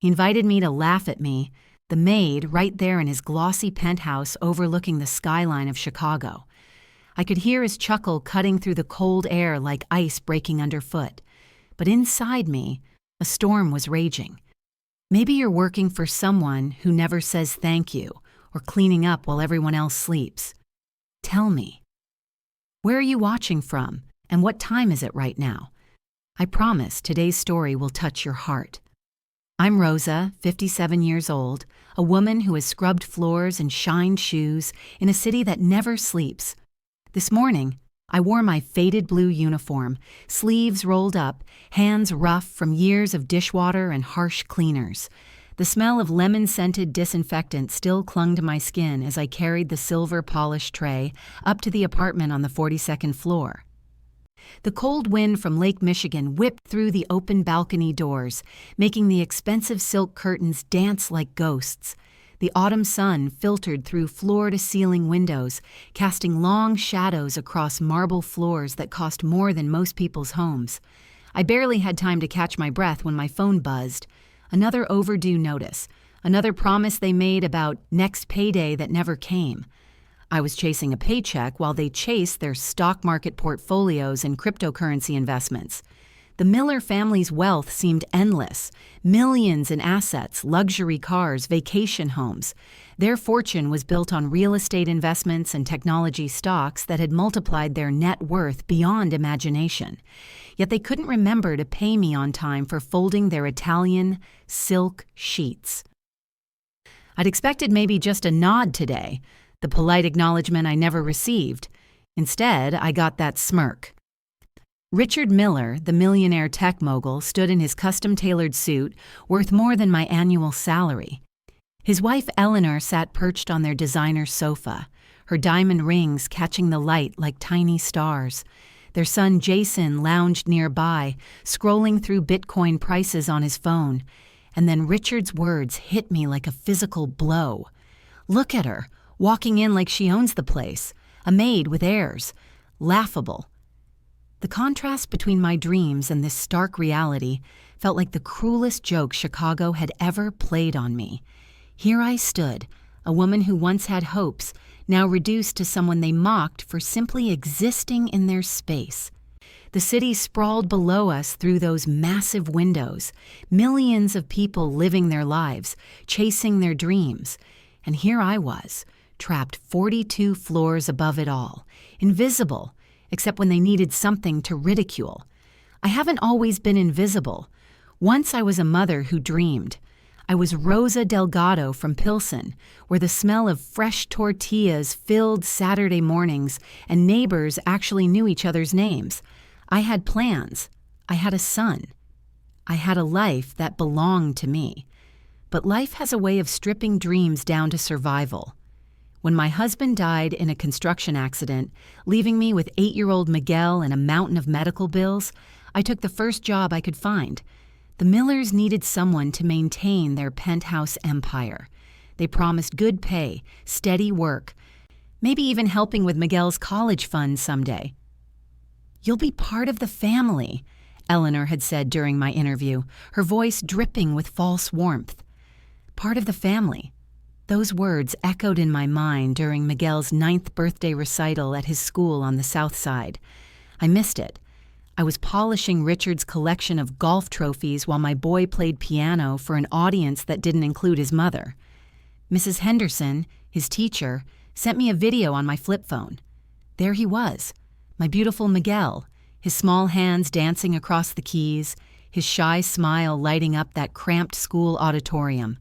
He invited me to laugh at me, the maid right there in his glossy penthouse overlooking the skyline of Chicago. I could hear his chuckle cutting through the cold air like ice breaking underfoot. But inside me, a storm was raging. Maybe you're working for someone who never says thank you or cleaning up while everyone else sleeps. Tell me, where are you watching from and what time is it right now? I promise today's story will touch your heart. I'm Rosa, 57 years old, a woman who has scrubbed floors and shined shoes in a city that never sleeps. This morning, I wore my faded blue uniform, sleeves rolled up, hands rough from years of dishwater and harsh cleaners. The smell of lemon-scented disinfectant still clung to my skin as I carried the silver-polished tray up to the apartment on the 42nd floor. The cold wind from Lake Michigan whipped through the open balcony doors, making the expensive silk curtains dance like ghosts. The autumn sun filtered through floor-to-ceiling windows, casting long shadows across marble floors that cost more than most people's homes. I barely had time to catch my breath when my phone buzzed. Another overdue notice, another promise they made about next payday that never came. I was chasing a paycheck while they chased their stock market portfolios and cryptocurrency investments. The Miller family's wealth seemed endless. Millions in assets, luxury cars, vacation homes. Their fortune was built on real estate investments and technology stocks that had multiplied their net worth beyond imagination. Yet they couldn't remember to pay me on time for folding their Italian silk sheets. I'd expected maybe just a nod today, the polite acknowledgement I never received. Instead, I got that smirk. Richard Miller, the millionaire tech mogul, stood in his custom-tailored suit, worth more than my annual salary. His wife Eleanor sat perched on their designer sofa, her diamond rings catching the light like tiny stars. Their son Jason lounged nearby, scrolling through Bitcoin prices on his phone. And then Richard's words hit me like a physical blow. Look at her, walking in like she owns the place, a maid with airs. Laughable. The contrast between my dreams and this stark reality felt like the cruelest joke Chicago had ever played on me. Here I stood, a woman who once had hopes, now reduced to someone they mocked for simply existing in their space. The city sprawled below us through those massive windows, millions of people living their lives, chasing their dreams. And here I was, trapped 42 floors above it all, invisible, except when they needed something to ridicule. I haven't always been invisible. Once I was a mother who dreamed. I was Rosa Delgado from Pilsen, where the smell of fresh tortillas filled Saturday mornings and neighbors actually knew each other's names. I had plans. I had a son. I had a life that belonged to me. But life has a way of stripping dreams down to survival. When my husband died in a construction accident, leaving me with 8-year-old Miguel and a mountain of medical bills, I took the first job I could find. The Millers needed someone to maintain their penthouse empire. They promised good pay, steady work, maybe even helping with Miguel's college fund someday. "You'll be part of the family," Eleanor had said during my interview, her voice dripping with false warmth. Part of the family. Those words echoed in my mind during Miguel's 9th birthday recital at his school on the South Side. I missed it. I was polishing Richard's collection of golf trophies while my boy played piano for an audience that didn't include his mother. Mrs. Henderson, his teacher, sent me a video on my flip phone. There he was, my beautiful Miguel, his small hands dancing across the keys, his shy smile lighting up that cramped school auditorium.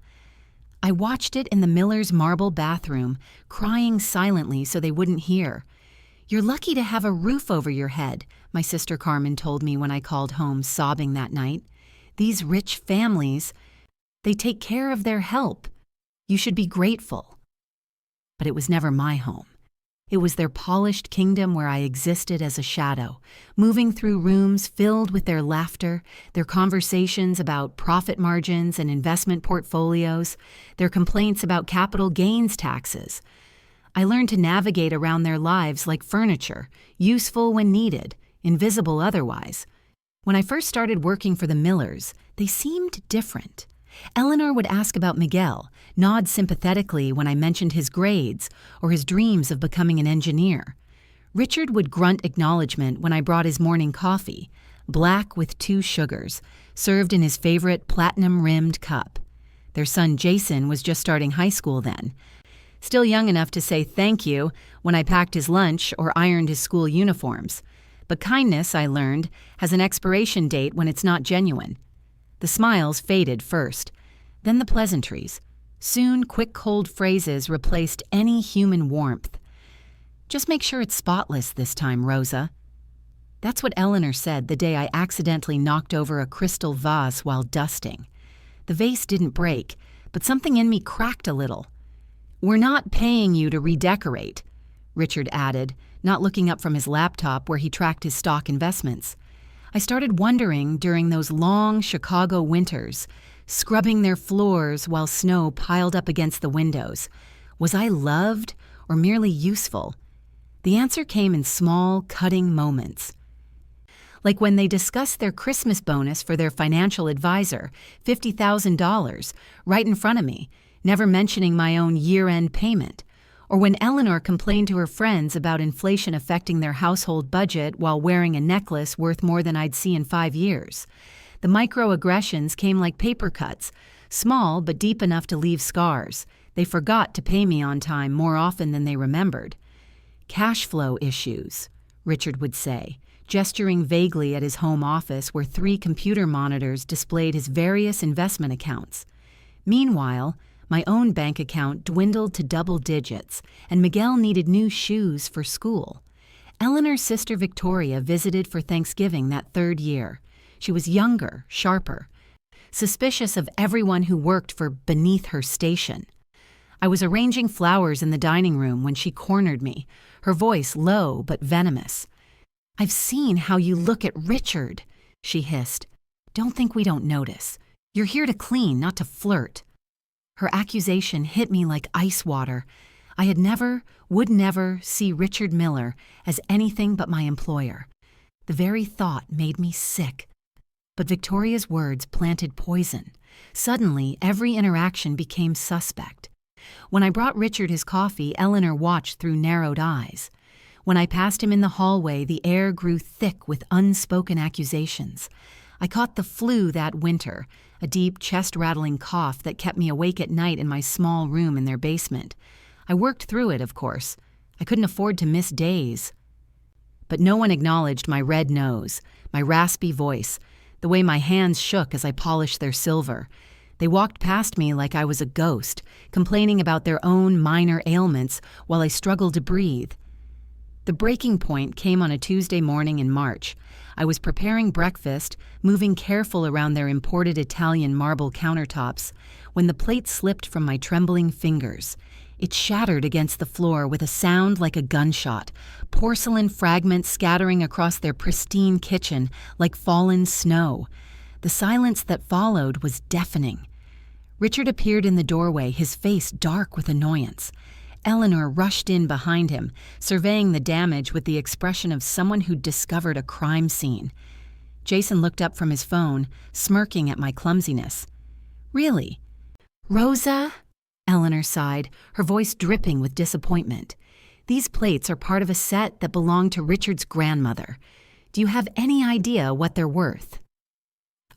I watched it in the Millers' marble bathroom, crying silently so they wouldn't hear. "You're lucky to have a roof over your head," my sister Carmen told me when I called home sobbing that night. "These rich families, they take care of their help. You should be grateful." But it was never my home. It was their polished kingdom where I existed as a shadow, moving through rooms filled with their laughter, their conversations about profit margins and investment portfolios, their complaints about capital gains taxes. I learned to navigate around their lives like furniture, useful when needed, invisible otherwise. When I first started working for the Millers, they seemed different. Eleanor would ask about Miguel, nod sympathetically when I mentioned his grades or his dreams of becoming an engineer. Richard would grunt acknowledgement when I brought his morning coffee, black with 2 sugars, served in his favorite platinum-rimmed cup. Their son Jason was just starting high school then, still young enough to say thank you when I packed his lunch or ironed his school uniforms. But kindness, I learned, has an expiration date when it's not genuine. The smiles faded first, then the pleasantries. Soon, quick, cold phrases replaced any human warmth. "Just make sure it's spotless this time, Rosa." That's what Eleanor said the day I accidentally knocked over a crystal vase while dusting. The vase didn't break, but something in me cracked a little. "We're not paying you to redecorate," Richard added, not looking up from his laptop where he tracked his stock investments. I started wondering during those long Chicago winters, scrubbing their floors while snow piled up against the windows, was I loved or merely useful? The answer came in small, cutting moments. Like when they discussed their Christmas bonus for their financial advisor, $50,000, right in front of me, never mentioning my own year-end payment. Or when Eleanor complained to her friends about inflation affecting their household budget while wearing a necklace worth more than I'd see in 5 years. The microaggressions came like paper cuts, small but deep enough to leave scars. They forgot to pay me on time more often than they remembered. "Cash flow issues," Richard would say, gesturing vaguely at his home office where 3 computer monitors displayed his various investment accounts. Meanwhile, my own bank account dwindled to double digits, and Miguel needed new shoes for school. Eleanor's sister Victoria visited for Thanksgiving that 3rd year. She was younger, sharper, suspicious of everyone who worked for beneath her station. I was arranging flowers in the dining room when she cornered me, her voice low but venomous. "I've seen how you look at Richard," she hissed. "Don't think we don't notice. You're here to clean, not to flirt." Her accusation hit me like ice water. I would never see Richard Miller as anything but my employer. The very thought made me sick. But Victoria's words planted poison. Suddenly, every interaction became suspect. When I brought Richard his coffee, Eleanor watched through narrowed eyes. When I passed him in the hallway, the air grew thick with unspoken accusations. I caught the flu that winter, a deep, chest-rattling cough that kept me awake at night in my small room in their basement. I worked through it, of course. I couldn't afford to miss days. But no one acknowledged my red nose, my raspy voice, the way my hands shook as I polished their silver. They walked past me like I was a ghost, complaining about their own minor ailments while I struggled to breathe. The breaking point came on a Tuesday morning in March. I was preparing breakfast, moving careful around their imported Italian marble countertops, when the plate slipped from my trembling fingers. It shattered against the floor with a sound like a gunshot, porcelain fragments scattering across their pristine kitchen like fallen snow. The silence that followed was deafening. Richard appeared in the doorway, his face dark with annoyance. Eleanor rushed in behind him, surveying the damage with the expression of someone who'd discovered a crime scene. Jason looked up from his phone, smirking at my clumsiness. "Really? Rosa?" Eleanor sighed, her voice dripping with disappointment. "These plates are part of a set that belonged to Richard's grandmother. Do you have any idea what they're worth?"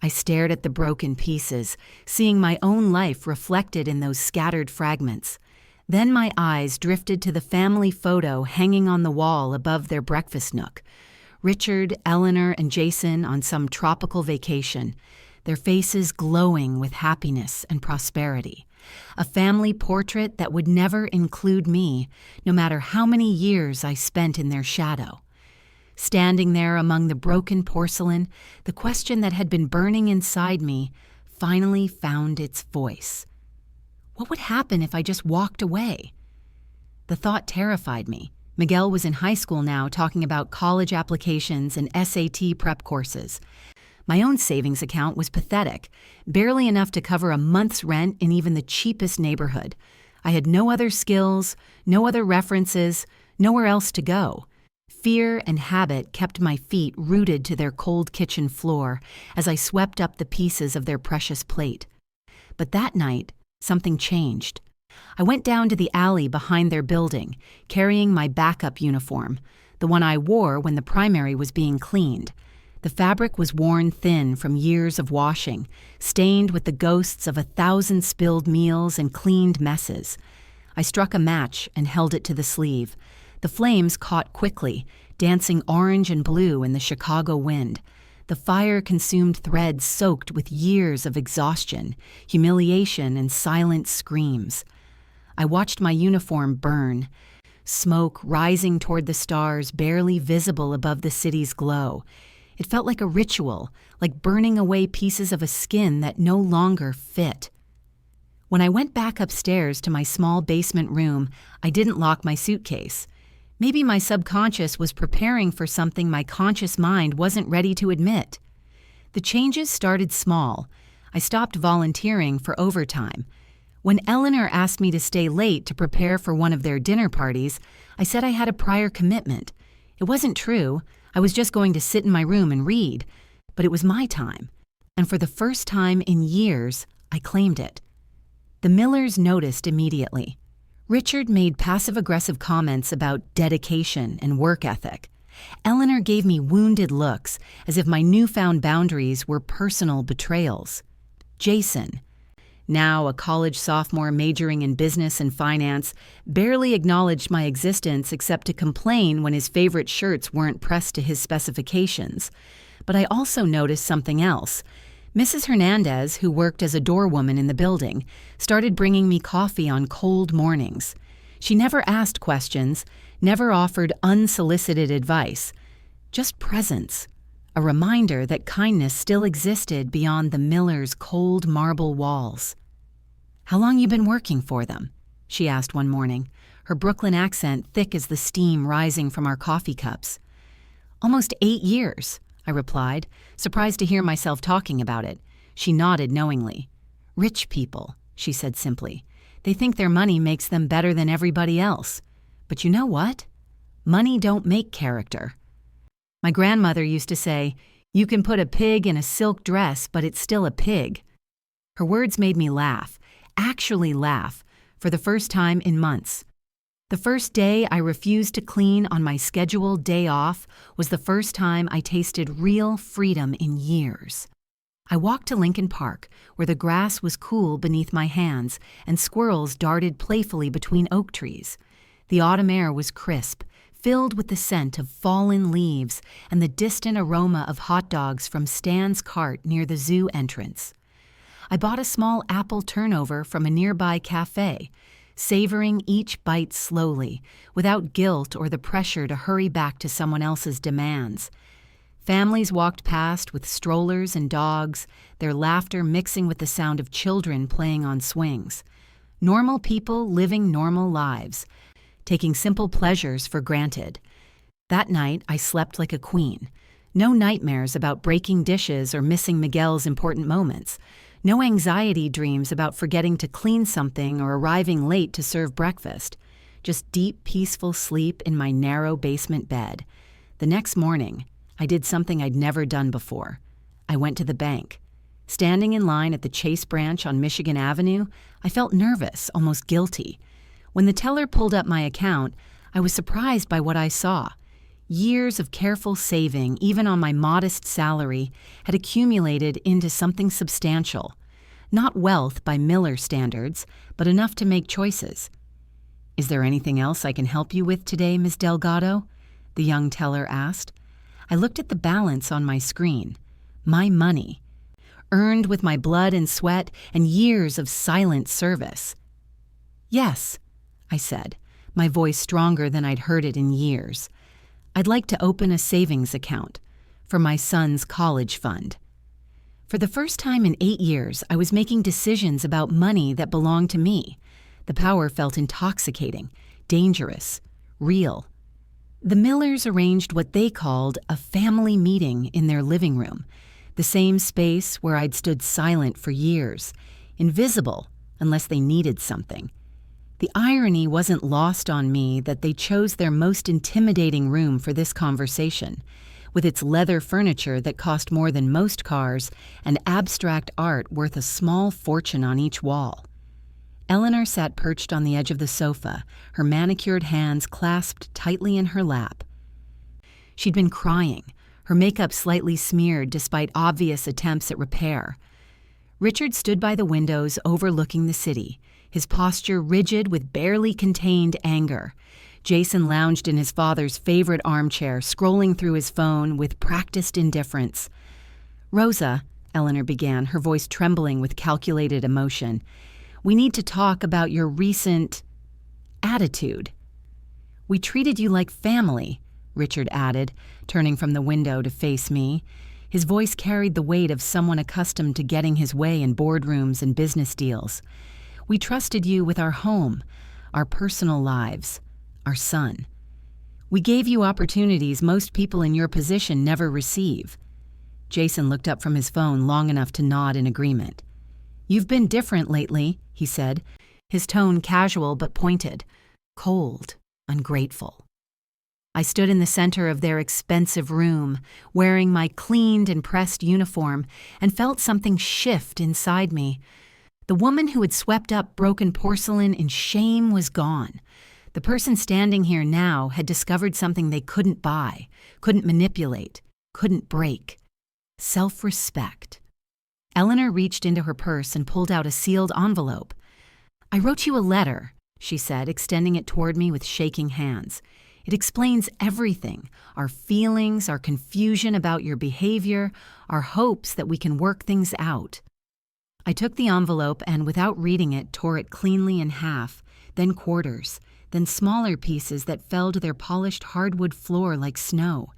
I stared at the broken pieces, seeing my own life reflected in those scattered fragments. Then my eyes drifted to the family photo hanging on the wall above their breakfast nook. Richard, Eleanor, and Jason on some tropical vacation, their faces glowing with happiness and prosperity. A family portrait that would never include me, no matter how many years I spent in their shadow. Standing there among the broken porcelain, the question that had been burning inside me finally found its voice. What would happen if I just walked away? The thought terrified me. Miguel was in high school now, talking about college applications and SAT prep courses. My own savings account was pathetic, barely enough to cover a month's rent in even the cheapest neighborhood. I had no other skills, no other references, nowhere else to go. Fear and habit kept my feet rooted to their cold kitchen floor as I swept up the pieces of their precious plate. But that night, something changed. I went down to the alley behind their building, carrying my backup uniform, the one I wore when the primary was being cleaned. The fabric was worn thin from years of washing, stained with the ghosts of 1,000 spilled meals and cleaned messes. I struck a match and held it to the sleeve. The flames caught quickly, dancing orange and blue in the Chicago wind. The fire-consumed threads soaked with years of exhaustion, humiliation, and silent screams. I watched my uniform burn, smoke rising toward the stars barely visible above the city's glow. It felt like a ritual, like burning away pieces of a skin that no longer fit. When I went back upstairs to my small basement room, I didn't lock my suitcase. Maybe my subconscious was preparing for something my conscious mind wasn't ready to admit. The changes started small. I stopped volunteering for overtime. When Eleanor asked me to stay late to prepare for one of their dinner parties, I said I had a prior commitment. It wasn't true. I was just going to sit in my room and read. But it was my time. And for the first time in years, I claimed it. The Millers noticed immediately. Richard made passive-aggressive comments about dedication and work ethic. Eleanor gave me wounded looks, as if my newfound boundaries were personal betrayals. Jason, now a college sophomore majoring in business and finance, barely acknowledged my existence except to complain when his favorite shirts weren't pressed to his specifications. But I also noticed something else. Mrs. Hernandez, who worked as a doorwoman in the building, started bringing me coffee on cold mornings. She never asked questions, never offered unsolicited advice, just presence, a reminder that kindness still existed beyond the Millers' cold marble walls. "How long you been working for them?" she asked one morning, her Brooklyn accent thick as the steam rising from our coffee cups. "Almost 8 years," I replied, surprised to hear myself talking about it. She nodded knowingly. "Rich people," she said simply. "They think their money makes them better than everybody else. But you know what? Money don't make character. My grandmother used to say, 'You can put a pig in a silk dress, but it's still a pig.'" Her words made me laugh, actually laugh, for the first time in months. The first day I refused to clean on my scheduled day off was the first time I tasted real freedom in years. I walked to Lincoln Park, where the grass was cool beneath my hands and squirrels darted playfully between oak trees. The autumn air was crisp, filled with the scent of fallen leaves and the distant aroma of hot dogs from Stan's cart near the zoo entrance. I bought a small apple turnover from a nearby cafe, savoring each bite slowly, without guilt or the pressure to hurry back to someone else's demands. Families walked past with strollers and dogs, their laughter mixing with the sound of children playing on swings. Normal people living normal lives, taking simple pleasures for granted. That night, I slept like a queen. No nightmares about breaking dishes or missing Miguel's important moments. No anxiety dreams about forgetting to clean something or arriving late to serve breakfast. Just deep, peaceful sleep in my narrow basement bed. The next morning, I did something I'd never done before. I went to the bank. Standing in line at the Chase branch on Michigan Avenue, I felt nervous, almost guilty. When the teller pulled up my account, I was surprised by what I saw. Years of careful saving, even on my modest salary, had accumulated into something substantial. Not wealth by Miller standards, but enough to make choices. "Is there anything else I can help you with today, Miss Delgado?" the young teller asked. I looked at the balance on my screen. My money, earned with my blood and sweat and years of silent service. "Yes," I said, my voice stronger than I'd heard it in years. "I'd like to open a savings account for my son's college fund." For the first time in 8 years, I was making decisions about money that belonged to me. The power felt intoxicating, dangerous, real. The Millers arranged what they called a family meeting in their living room, the same space where I'd stood silent for years, invisible unless they needed something. The irony wasn't lost on me that they chose their most intimidating room for this conversation. with its leather furniture that cost more than most cars and abstract art worth a small fortune on each wall. Eleanor sat perched on the edge of the sofa, her manicured hands clasped tightly in her lap. She'd been crying, her makeup slightly smeared despite obvious attempts at repair. Richard stood by the windows overlooking the city, his posture rigid with barely contained anger. Jason lounged in his father's favorite armchair, scrolling through his phone with practiced indifference. "Rosa," Eleanor began, her voice trembling with calculated emotion, "we need to talk about your recent attitude." "We treated you like family," Richard added, turning from the window to face me. His voice carried the weight of someone accustomed to getting his way in boardrooms and business deals. "We trusted you with our home, our personal lives, our son. We gave you opportunities most people in your position never receive." Jason looked up from his phone long enough to nod in agreement. "You've been different lately," he said, his tone casual but pointed, cold, ungrateful. I stood in the center of their expensive room, wearing my cleaned and pressed uniform, and felt something shift inside me. The woman who had swept up broken porcelain in shame was gone. The person standing here now had discovered something they couldn't buy, couldn't manipulate, couldn't break. Self-respect. Eleanor reached into her purse and pulled out a sealed envelope. "I wrote you a letter," she said, extending it toward me with shaking hands. "It explains everything, our feelings, our confusion about your behavior, our hopes that we can work things out." I took the envelope and, without reading it, tore it cleanly in half, then quarters, then smaller pieces that fell to their polished hardwood floor like snow.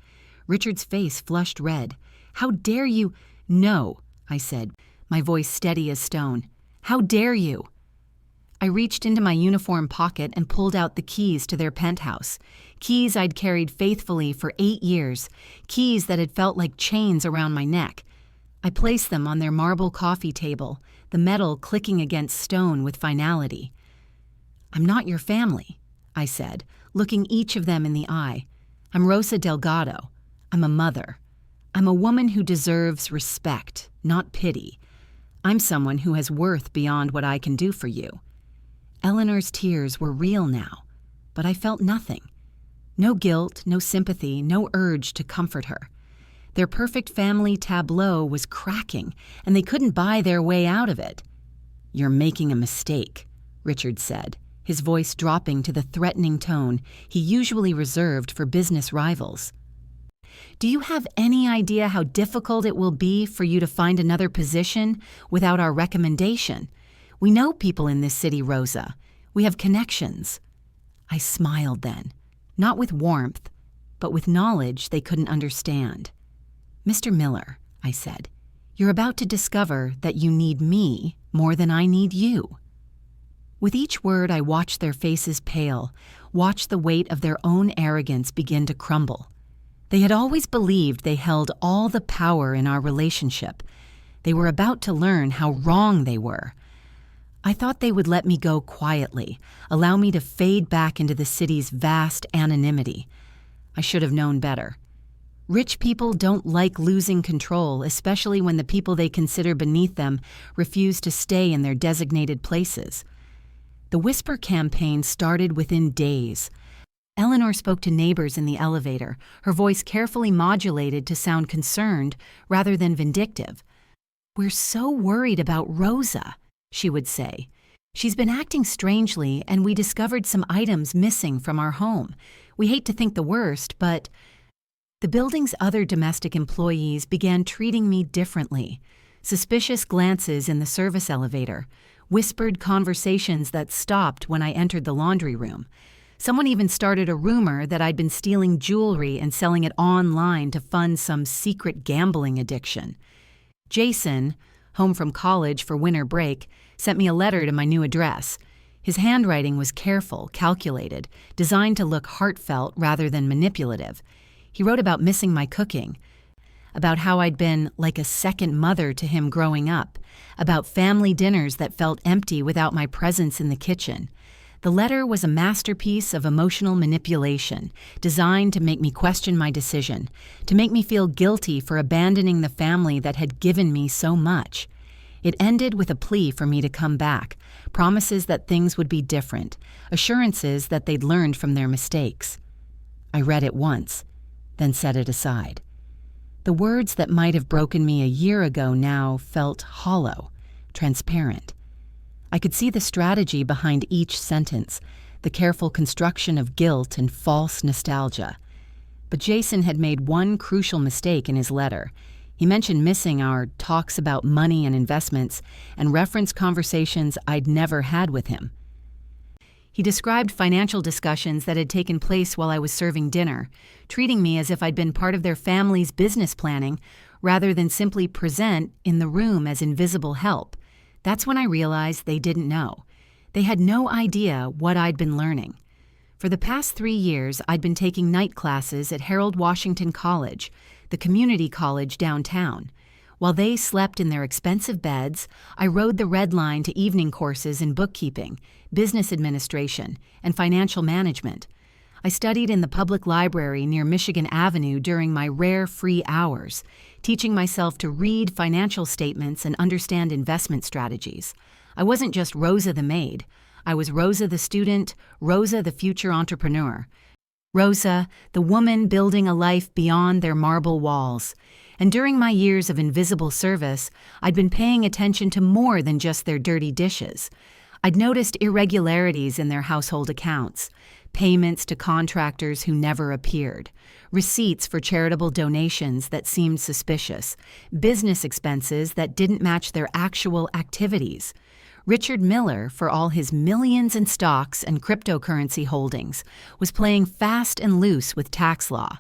Richard's face flushed red. "How dare you—" "No," I said, my voice steady as stone. "How dare you?" I reached into my uniform pocket and pulled out the keys to their penthouse. Keys I'd carried faithfully for 8 years, keys that had felt like chains around my neck. I placed them on their marble coffee table, the metal clicking against stone with finality. "I'm not your family," I said, looking each of them in the eye. "I'm Rosa Delgado. I'm a mother. I'm a woman who deserves respect, not pity. I'm someone who has worth beyond what I can do for you." Eleanor's tears were real now, but I felt nothing. No guilt, no sympathy, no urge to comfort her. Their perfect family tableau was cracking, and they couldn't buy their way out of it. "You're making a mistake," Richard said, his voice dropping to the threatening tone he usually reserved for business rivals. "Do you have any idea how difficult it will be for you to find another position without our recommendation? We know people in this city, Rosa. We have connections." I smiled then, not with warmth, but with knowledge they couldn't understand. "Mr. Miller," I said, "you're about to discover that you need me more than I need you." With each word, I watched their faces pale, watched the weight of their own arrogance begin to crumble. They had always believed they held all the power in our relationship. They were about to learn how wrong they were. I thought they would let me go quietly, allow me to fade back into the city's vast anonymity. I should have known better. Rich people don't like losing control, especially when the people they consider beneath them refuse to stay in their designated places. The Whisper campaign started within days. Eleanor spoke to neighbors in the elevator, her voice carefully modulated to sound concerned rather than vindictive. "We're so worried about Rosa," she would say. "She's been acting strangely, and we discovered some items missing from our home. We hate to think the worst, but—" The building's other domestic employees began treating me differently. Suspicious glances in the service elevator, whispered conversations that stopped when I entered the laundry room. Someone even started a rumor that I'd been stealing jewelry and selling it online to fund some secret gambling addiction. Jason, home from college for winter break, sent me a letter to my new address. His handwriting was careful, calculated, designed to look heartfelt rather than manipulative. He wrote about missing my cooking, about how I'd been like a second mother to him growing up, about family dinners that felt empty without my presence in the kitchen. The letter was a masterpiece of emotional manipulation, designed to make me question my decision, to make me feel guilty for abandoning the family that had given me so much. It ended with a plea for me to come back, promises that things would be different, assurances that they'd learned from their mistakes. I read it once, then set it aside. The words that might have broken me a year ago now felt hollow, transparent. I could see the strategy behind each sentence, the careful construction of guilt and false nostalgia. But Jason had made one crucial mistake in his letter. He mentioned missing our talks about money and investments and referenced conversations I'd never had with him. He described financial discussions that had taken place while I was serving dinner, treating me as if I'd been part of their family's business planning rather than simply present in the room as invisible help. That's when I realized they didn't know. They had no idea what I'd been learning. For the past 3 years, I'd been taking night classes at Harold Washington College, the community college downtown. While they slept in their expensive beds, I rode the Red Line to evening courses in bookkeeping, business administration, and financial management. I studied in the public library near Michigan Avenue during my rare free hours, teaching myself to read financial statements and understand investment strategies. I wasn't just Rosa the maid. I was Rosa the student, Rosa the future entrepreneur. Rosa, the woman building a life beyond their marble walls. And during my years of invisible service, I'd been paying attention to more than just their dirty dishes. I'd noticed irregularities in their household accounts, payments to contractors who never appeared, receipts for charitable donations that seemed suspicious, business expenses that didn't match their actual activities. Richard Miller, for all his millions in stocks and cryptocurrency holdings, was playing fast and loose with tax law.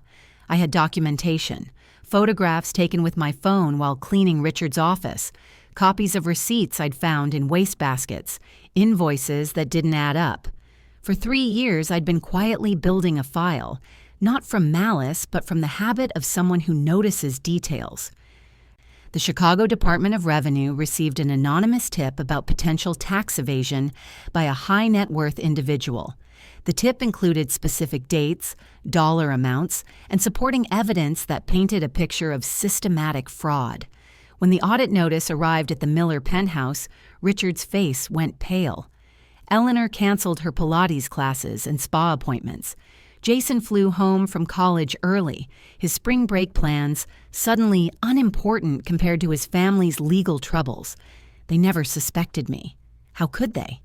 I had documentation, photographs taken with my phone while cleaning Richard's office, copies of receipts I'd found in wastebaskets, invoices that didn't add up. For 3 years, I'd been quietly building a file, not from malice, but from the habit of someone who notices details. The Chicago Department of Revenue received an anonymous tip about potential tax evasion by a high net worth individual. The tip included specific dates, dollar amounts, and supporting evidence that painted a picture of systematic fraud. When the audit notice arrived at the Miller penthouse, Richard's face went pale. Eleanor canceled her Pilates classes and spa appointments. Jason flew home from college early, his spring break plans suddenly unimportant compared to his family's legal troubles. They never suspected me. How could they?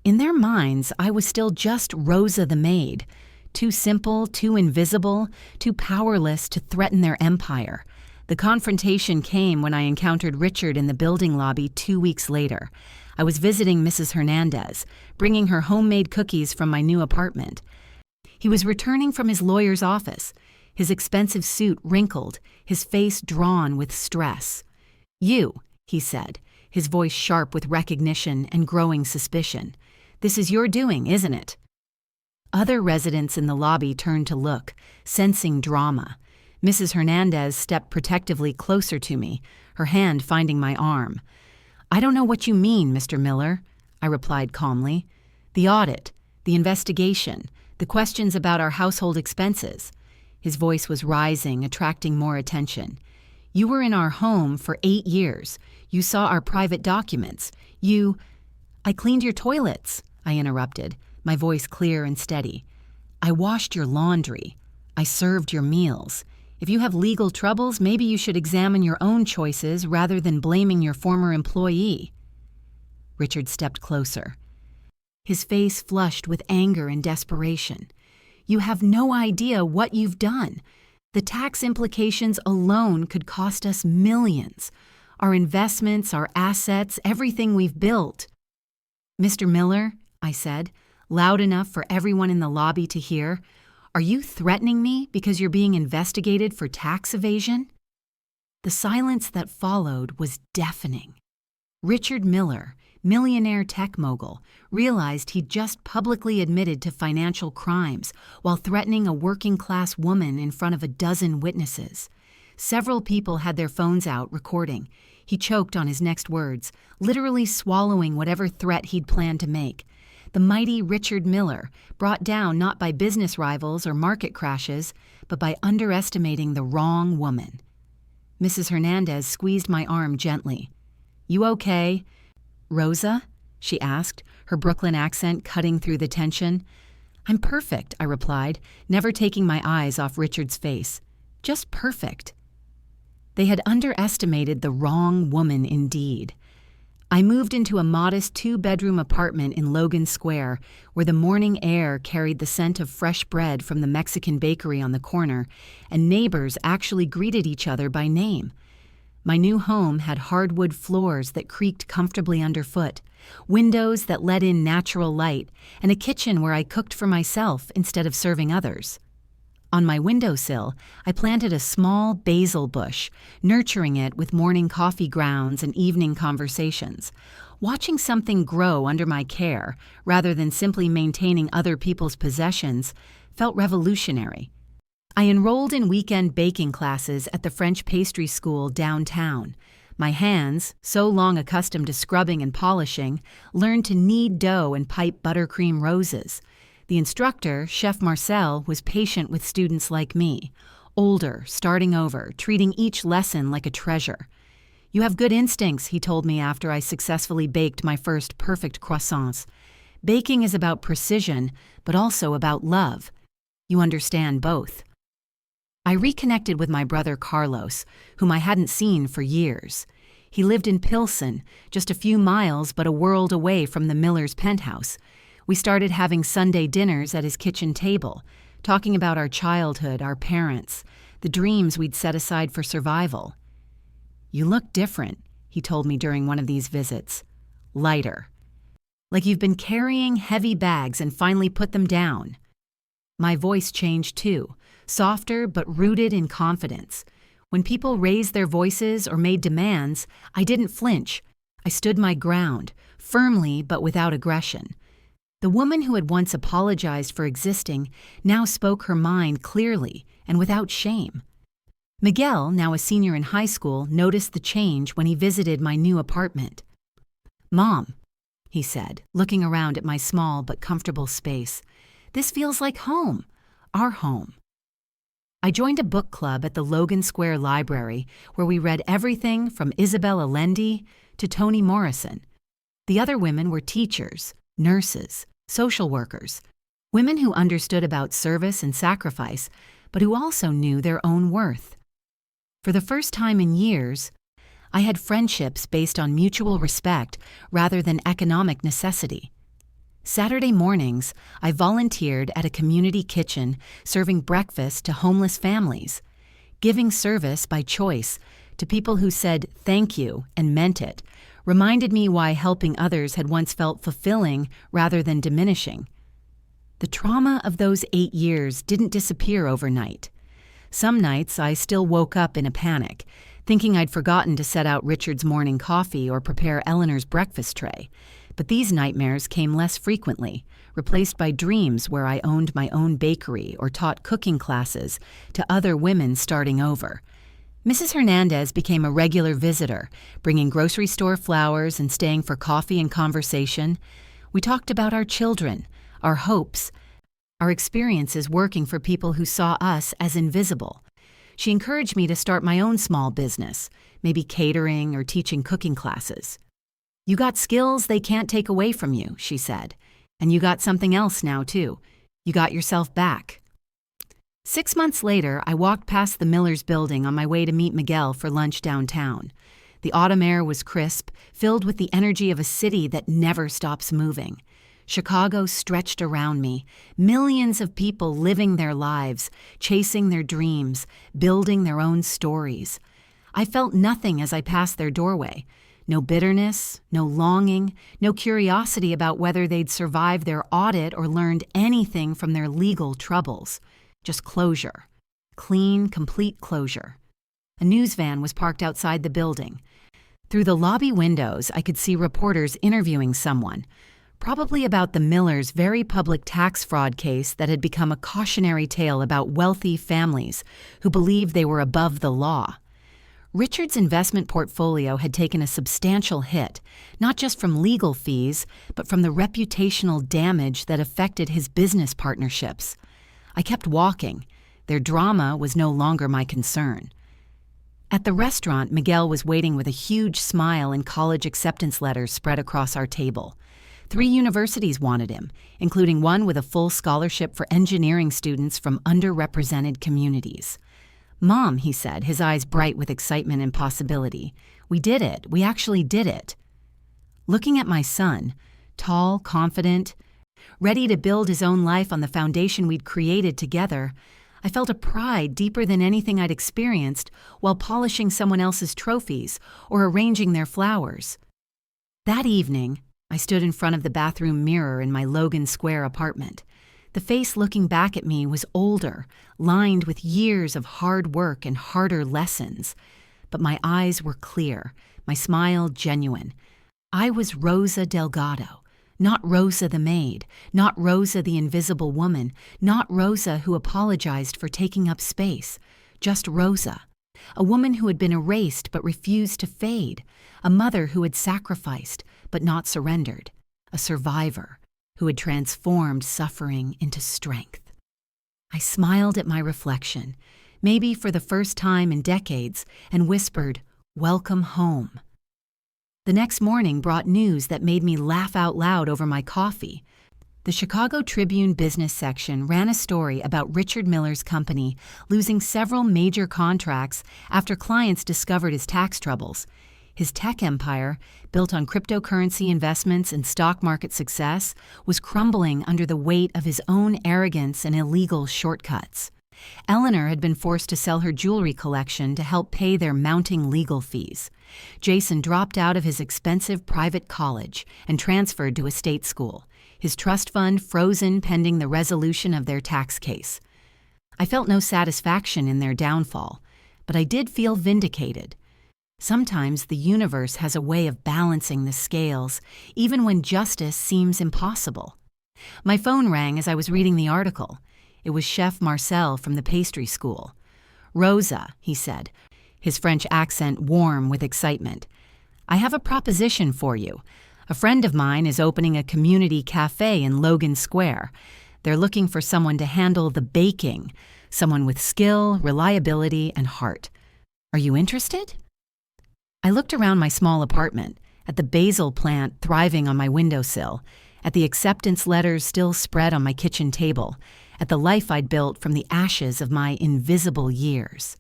In their minds, I was still just Rosa the maid, too simple, too invisible, too powerless to threaten their empire. The confrontation came when I encountered Richard in the building lobby 2 weeks later. I was visiting Mrs. Hernandez, bringing her homemade cookies from my new apartment. He was returning from his lawyer's office, his expensive suit wrinkled, his face drawn with stress. "You," he said, his voice sharp with recognition and growing suspicion. "This is your doing, isn't it?" Other residents in the lobby turned to look, sensing drama. Mrs. Hernandez stepped protectively closer to me, her hand finding my arm. "I don't know what you mean, Mr. Miller," I replied calmly. "The audit, the investigation, the questions about our household expenses." His voice was rising, attracting more attention. "You were in our home for 8 years. You saw our private documents. I cleaned your toilets," I interrupted, my voice clear and steady. "I washed your laundry. I served your meals. If you have legal troubles, maybe you should examine your own choices rather than blaming your former employee." Richard stepped closer. His face flushed with anger and desperation. "You have no idea what you've done. The tax implications alone could cost us millions. Our investments, our assets, everything we've built." "Mr. Miller," I said, loud enough for everyone in the lobby to hear, "are you threatening me because you're being investigated for tax evasion?" The silence that followed was deafening. Richard Miller, millionaire tech mogul, realized he'd just publicly admitted to financial crimes while threatening a working-class woman in front of a dozen witnesses. Several people had their phones out recording. He choked on his next words, literally swallowing whatever threat he'd planned to make. the mighty Richard Miller, brought down not by business rivals or market crashes, but by underestimating the wrong woman. Mrs. Hernandez squeezed my arm gently. "You okay?" "Rosa?" she asked, her Brooklyn accent cutting through the tension. "I'm perfect," I replied, never taking my eyes off Richard's face. "Just perfect." They had underestimated the wrong woman indeed. I moved into a modest 2-bedroom apartment in Logan Square, where the morning air carried the scent of fresh bread from the Mexican bakery on the corner, and neighbors actually greeted each other by name. My new home had hardwood floors that creaked comfortably underfoot, windows that let in natural light, and a kitchen where I cooked for myself instead of serving others. On my windowsill, I planted a small basil bush, nurturing it with morning coffee grounds and evening conversations. Watching something grow under my care, rather than simply maintaining other people's possessions, felt revolutionary. I enrolled in weekend baking classes at the French pastry school downtown. My hands, so long accustomed to scrubbing and polishing, learned to knead dough and pipe buttercream roses. The instructor, Chef Marcel, was patient with students like me, older, starting over, treating each lesson like a treasure. "You have good instincts," he told me after I successfully baked my first perfect croissants. "Baking is about precision, but also about love. You understand both." I reconnected with my brother Carlos, whom I hadn't seen for years. He lived in Pilsen, just a few miles but a world away from the Miller's penthouse. We started having Sunday dinners at his kitchen table, talking about our childhood, our parents, the dreams we'd set aside for survival. "You look different," he told me during one of these visits. "Lighter. Like you've been carrying heavy bags and finally put them down." My voice changed too, softer but rooted in confidence. When people raised their voices or made demands, I didn't flinch. I stood my ground, firmly but without aggression. The woman who had once apologized for existing now spoke her mind clearly and without shame. Miguel, now a senior in high school, noticed the change when he visited my new apartment. "Mom," he said, looking around at my small but comfortable space, "this feels like home, our home." I joined a book club at the Logan Square Library where we read everything from Isabel Allende to Toni Morrison. The other women were teachers, nurses, social workers, women who understood about service and sacrifice, but who also knew their own worth. For the first time in years, I had friendships based on mutual respect rather than economic necessity. Saturday mornings, I volunteered at a community kitchen serving breakfast to homeless families, giving service by choice to people who said thank you and meant it, reminded me why helping others had once felt fulfilling rather than diminishing. The trauma of those 8 years didn't disappear overnight. Some nights I still woke up in a panic, thinking I'd forgotten to set out Richard's morning coffee or prepare Eleanor's breakfast tray. But these nightmares came less frequently, replaced by dreams where I owned my own bakery or taught cooking classes to other women starting over. Mrs. Hernandez became a regular visitor, bringing grocery store flowers and staying for coffee and conversation. We talked about our children, our hopes, our experiences working for people who saw us as invisible. She encouraged me to start my own small business, maybe catering or teaching cooking classes. "You got skills they can't take away from you," she said. "And you got something else now, too. You got yourself back." 6 months later, I walked past the Miller's building on my way to meet Miguel for lunch downtown. The autumn air was crisp, filled with the energy of a city that never stops moving. Chicago stretched around me, millions of people living their lives, chasing their dreams, building their own stories. I felt nothing as I passed their doorway. No bitterness, no longing, no curiosity about whether they'd survived their audit or learned anything from their legal troubles. Just closure. Clean, complete closure. A news van was parked outside the building. Through the lobby windows, I could see reporters interviewing someone, probably about the Millers' very public tax fraud case that had become a cautionary tale about wealthy families who believed they were above the law. Richard's investment portfolio had taken a substantial hit, not just from legal fees, but from the reputational damage that affected his business partnerships. I kept walking. Their drama was no longer my concern. At the restaurant, Miguel was waiting with a huge smile and college acceptance letters spread across our table. 3 universities wanted him, including one with a full scholarship for engineering students from underrepresented communities. "Mom," he said, his eyes bright with excitement and possibility, "we did it. We actually did it." Looking at my son, tall, confident, ready to build his own life on the foundation we'd created together, I felt a pride deeper than anything I'd experienced while polishing someone else's trophies or arranging their flowers. That evening, I stood in front of the bathroom mirror in my Logan Square apartment. The face looking back at me was older, lined with years of hard work and harder lessons. But my eyes were clear, my smile genuine. I was Rosa Delgado, not Rosa the maid, not Rosa the invisible woman, not Rosa who apologized for taking up space, just Rosa. A woman who had been erased but refused to fade, a mother who had sacrificed but not surrendered, a survivor who had transformed suffering into strength. I smiled at my reflection, maybe for the first time in decades, and whispered, "Welcome home." The next morning brought news that made me laugh out loud over my coffee. The Chicago Tribune business section ran a story about Richard Miller's company losing several major contracts after clients discovered his tax troubles. His tech empire, built on cryptocurrency investments and stock market success, was crumbling under the weight of his own arrogance and illegal shortcuts. Eleanor had been forced to sell her jewelry collection to help pay their mounting legal fees. Jason dropped out of his expensive private college and transferred to a state school, his trust fund frozen pending the resolution of their tax case. I felt no satisfaction in their downfall, but I did feel vindicated. Sometimes the universe has a way of balancing the scales, even when justice seems impossible. My phone rang as I was reading the article. It was Chef Marcel from the pastry school. "Rosa," he said, his French accent warm with excitement. "I have a proposition for you. A friend of mine is opening a community cafe in Logan Square. They're looking for someone to handle the baking, someone with skill, reliability, and heart. Are you interested?" I looked around my small apartment, at the basil plant thriving on my windowsill, at the acceptance letters still spread on my kitchen table, at the life I'd built from the ashes of my invisible years.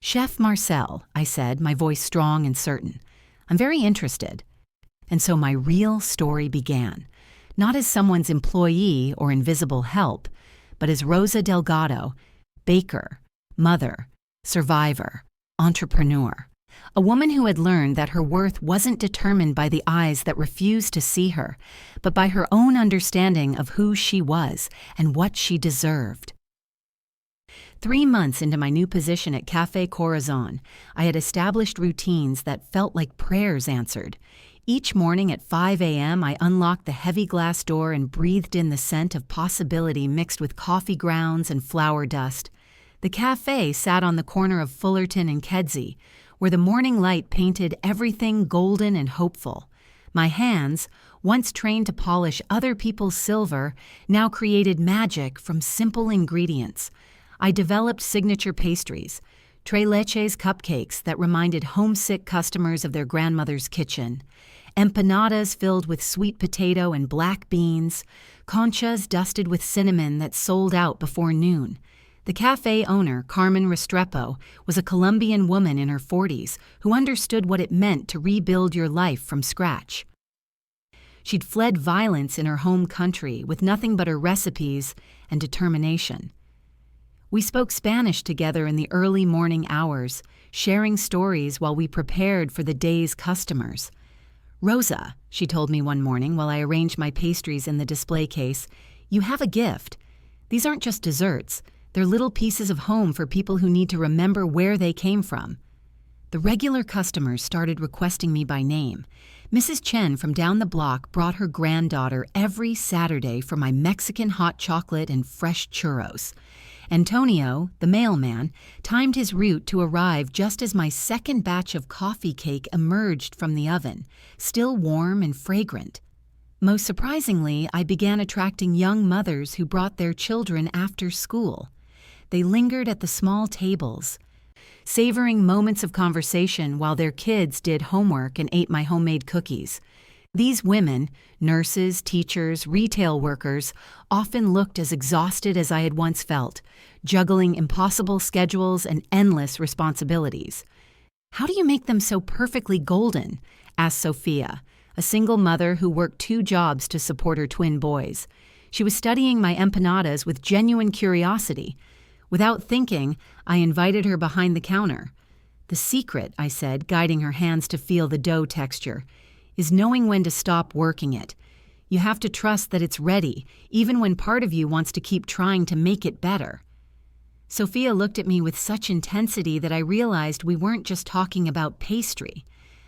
"Chef Marcel," I said, my voice strong and certain. "I'm very interested." And so my real story began, not as someone's employee or invisible help, but as Rosa Delgado, baker, mother, survivor, entrepreneur. A woman who had learned that her worth wasn't determined by the eyes that refused to see her, but by her own understanding of who she was and what she deserved. 3 months into my new position at Café Corazon, I had established routines that felt like prayers answered. Each morning at 5 a.m., I unlocked the heavy glass door and breathed in the scent of possibility mixed with coffee grounds and flour dust. The cafe sat on the corner of Fullerton and Kedzie, where the morning light painted everything golden and hopeful. My hands, once trained to polish other people's silver, now created magic from simple ingredients. I developed signature pastries, tres leches cupcakes that reminded homesick customers of their grandmother's kitchen, empanadas filled with sweet potato and black beans, conchas dusted with cinnamon that sold out before noon. The cafe owner, Carmen Restrepo, was a Colombian woman in her 40s who understood what it meant to rebuild your life from scratch. She'd fled violence in her home country with nothing but her recipes and determination. We spoke Spanish together in the early morning hours, sharing stories while we prepared for the day's customers. "Rosa," she told me one morning while I arranged my pastries in the display case, "you have a gift. These aren't just desserts. They're little pieces of home for people who need to remember where they came from." The regular customers started requesting me by name. Mrs. Chen from down the block brought her granddaughter every Saturday for my Mexican hot chocolate and fresh churros. Antonio, the mailman, timed his route to arrive just as my second batch of coffee cake emerged from the oven, still warm and fragrant. Most surprisingly, I began attracting young mothers who brought their children after school. They lingered at the small tables, savoring moments of conversation while their kids did homework and ate my homemade cookies. These women, nurses, teachers, retail workers, often looked as exhausted as I had once felt, juggling impossible schedules and endless responsibilities. "How do you make them so perfectly golden?" asked Sophia, a single mother who worked 2 jobs to support her twin boys. She was studying my empanadas with genuine curiosity. Without thinking, I invited her behind the counter. "The secret," I said, guiding her hands to feel the dough texture, "is knowing when to stop working it. You have to trust that it's ready, even when part of you wants to keep trying to make it better." Sophia looked at me with such intensity that I realized we weren't just talking about pastry.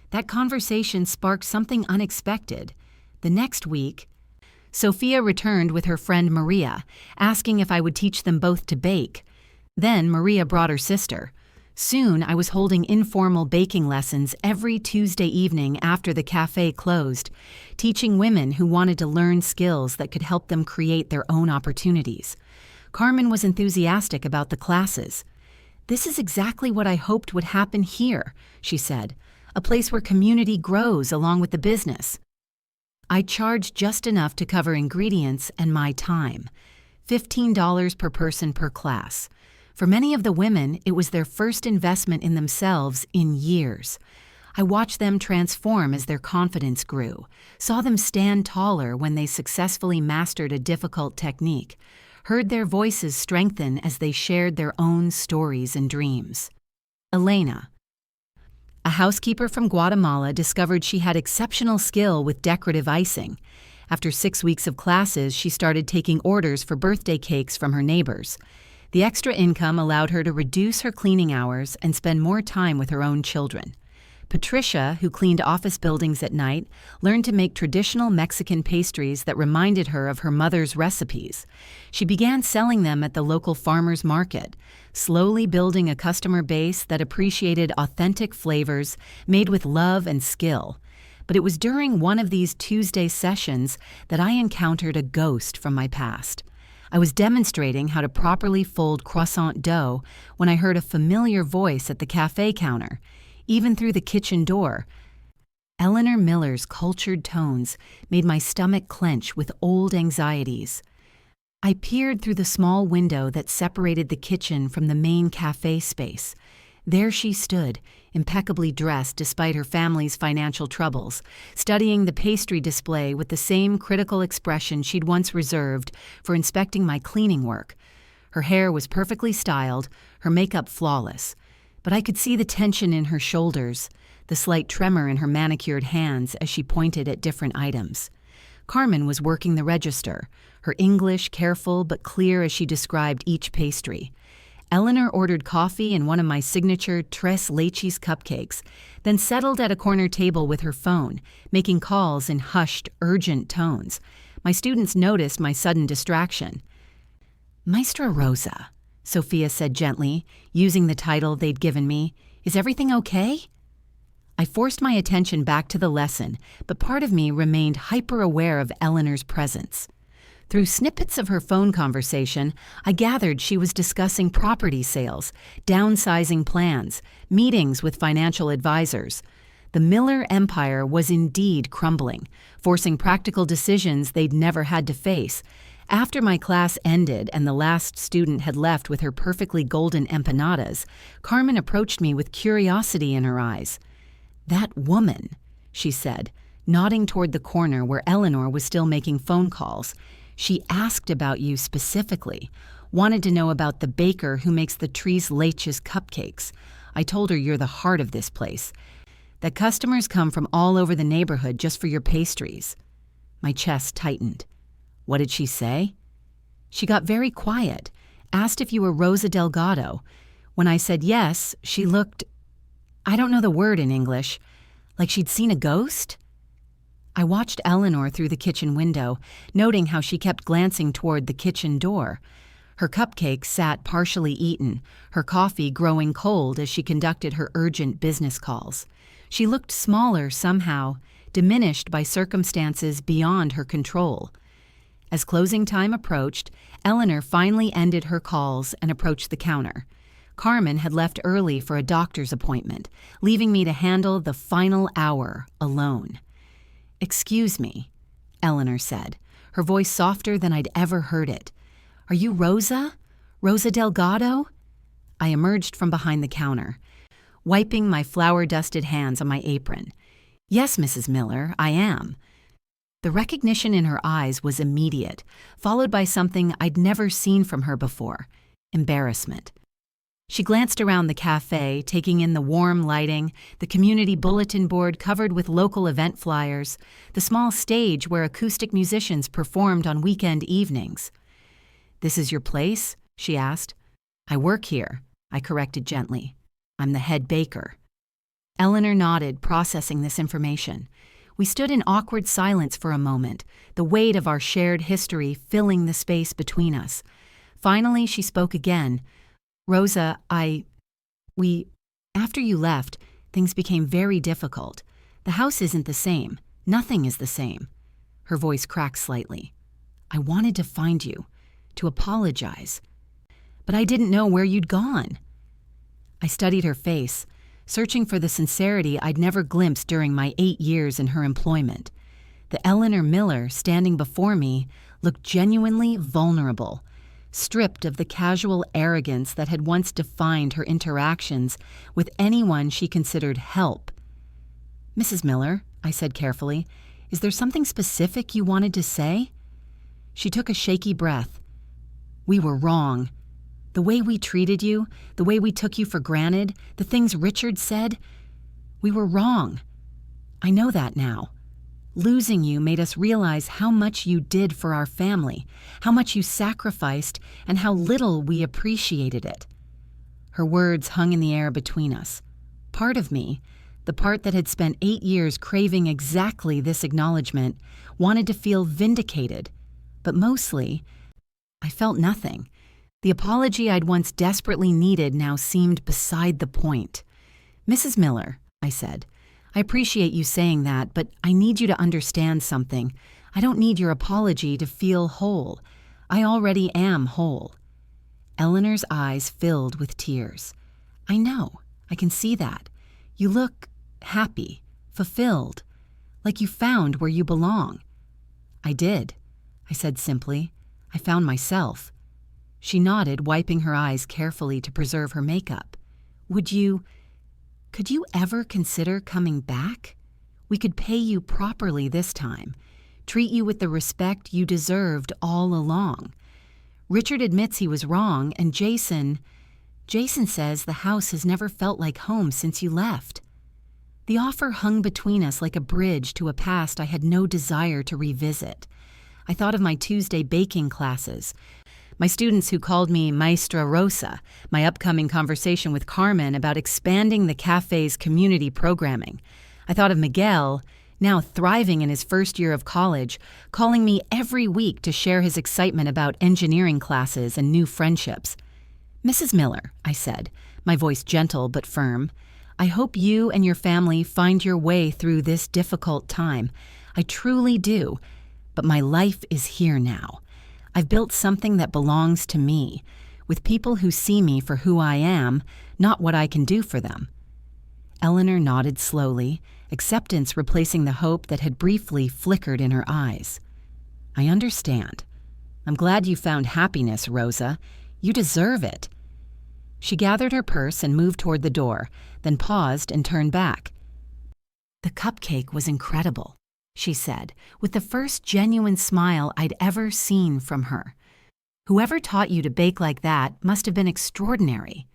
That conversation sparked something unexpected. The next week, Sophia returned with her friend Maria, asking if I would teach them both to bake. Then Maria brought her sister. Soon I was holding informal baking lessons every Tuesday evening after the cafe closed, teaching women who wanted to learn skills that could help them create their own opportunities. Carmen was enthusiastic about the classes. "This is exactly what I hoped would happen here," she said, "a place where community grows along with the business." I charged just enough to cover ingredients and my time, $15 per person per class. For many of the women, it was their first investment in themselves in years. I watched them transform as their confidence grew, saw them stand taller when they successfully mastered a difficult technique, heard their voices strengthen as they shared their own stories and dreams. Elena, a housekeeper from Guatemala, discovered she had exceptional skill with decorative icing. After 6 weeks of classes, she started taking orders for birthday cakes from her neighbors. The extra income allowed her to reduce her cleaning hours and spend more time with her own children. Patricia, who cleaned office buildings at night, learned to make traditional Mexican pastries that reminded her of her mother's recipes. She began selling them at the local farmers market, slowly building a customer base that appreciated authentic flavors made with love and skill. But it was during one of these Tuesday sessions that I encountered a ghost from my past. I was demonstrating how to properly fold croissant dough when I heard a familiar voice at the cafe counter, even through the kitchen door. Eleanor Miller's cultured tones made my stomach clench with old anxieties. I peered through the small window that separated the kitchen from the main cafe space. There she stood, impeccably dressed despite her family's financial troubles, studying the pastry display with the same critical expression she'd once reserved for inspecting my cleaning work. Her hair was perfectly styled, her makeup flawless, but I could see the tension in her shoulders, the slight tremor in her manicured hands as she pointed at different items. Carmen was working the register, her English careful but clear as she described each pastry. Eleanor ordered coffee and one of my signature tres leches cupcakes, then settled at a corner table with her phone, making calls in hushed, urgent tones. My students noticed my sudden distraction. "Maestra Rosa," Sophia said gently, using the title they'd given me, "is everything okay?" I forced my attention back to the lesson, but part of me remained hyper-aware of Eleanor's presence. Through snippets of her phone conversation, I gathered she was discussing property sales, downsizing plans, meetings with financial advisors. The Miller empire was indeed crumbling, forcing practical decisions they'd never had to face. After my class ended and the last student had left with her perfectly golden empanadas, Carmen approached me with curiosity in her eyes. "That woman," she said, nodding toward the corner where Eleanor was still making phone calls. "She asked about you specifically, wanted to know about the baker who makes the tres leches cupcakes. I told her you're the heart of this place, that customers come from all over the neighborhood just for your pastries." My chest tightened. What did she say? "She got very quiet, asked if you were Rosa Delgado. When I said yes, she looked, I don't know the word in English, like she'd seen a ghost?" I watched Eleanor through the kitchen window, noting how she kept glancing toward the kitchen door. Her cupcake sat partially eaten, her coffee growing cold as she conducted her urgent business calls. She looked smaller somehow, diminished by circumstances beyond her control. As closing time approached, Eleanor finally ended her calls and approached the counter. Carmen had left early for a doctor's appointment, leaving me to handle the final hour alone. "Excuse me," Eleanor said, her voice softer than I'd ever heard it. "Are you Rosa? Rosa Delgado?" I emerged from behind the counter, wiping my flour-dusted hands on my apron. "Yes, Mrs. Miller, I am." The recognition in her eyes was immediate, followed by something I'd never seen from her before: embarrassment. She glanced around the cafe, taking in the warm lighting, the community bulletin board covered with local event flyers, the small stage where acoustic musicians performed on weekend evenings. "This is your place?" she asked. "I work here," I corrected gently. "I'm the head baker." Eleanor nodded, processing this information. We stood in awkward silence for a moment, the weight of our shared history filling the space between us. Finally, she spoke again. "Rosa, after you left, things became very difficult. The house isn't the same. Nothing is the same." Her voice cracked slightly. "I wanted to find you, to apologize. But I didn't know where you'd gone." I studied her face, searching for the sincerity I'd never glimpsed during my 8 years in her employment. The Eleanor Miller standing before me looked genuinely vulnerable, stripped of the casual arrogance that had once defined her interactions with anyone she considered help. "Mrs. Miller," I said carefully, "is there something specific you wanted to say?" She took a shaky breath. "We were wrong. The way we treated you, the way we took you for granted, the things Richard said, we were wrong. I know that now. Losing you made us realize how much you did for our family, how much you sacrificed, and how little we appreciated it." Her words hung in the air between us. Part of me, the part that had spent 8 years craving exactly this acknowledgement, wanted to feel vindicated. But mostly, I felt nothing. The apology I'd once desperately needed now seemed beside the point. "Mrs. Miller," I said, "I appreciate you saying that, but I need you to understand something. I don't need your apology to feel whole. I already am whole." Eleanor's eyes filled with tears. "I know. I can see that. You look happy, fulfilled, like you found where you belong." "I did," I said simply. "I found myself." She nodded, wiping her eyes carefully to preserve her makeup. Could you ever consider coming back? We could pay you properly this time, treat you with the respect you deserved all along. Richard admits he was wrong, and Jason says the house has never felt like home since you left." The offer hung between us like a bridge to a past I had no desire to revisit. I thought of my Tuesday baking classes, my students who called me Maestra Rosa, my upcoming conversation with Carmen about expanding the cafe's community programming. I thought of Miguel, now thriving in his first year of college, calling me every week to share his excitement about engineering classes and new friendships. "Mrs. Miller," I said, my voice gentle but firm, "I hope you and your family find your way through this difficult time. I truly do. But my life is here now. I've built something that belongs to me, with people who see me for who I am, not what I can do for them." Eleanor nodded slowly, acceptance replacing the hope that had briefly flickered in her eyes. "I understand. I'm glad you found happiness, Rosa. You deserve it." She gathered her purse and moved toward the door, then paused and turned back. "The cupcake was incredible," she said, with the first genuine smile I'd ever seen from her. "Whoever taught you to bake like that must have been extraordinary."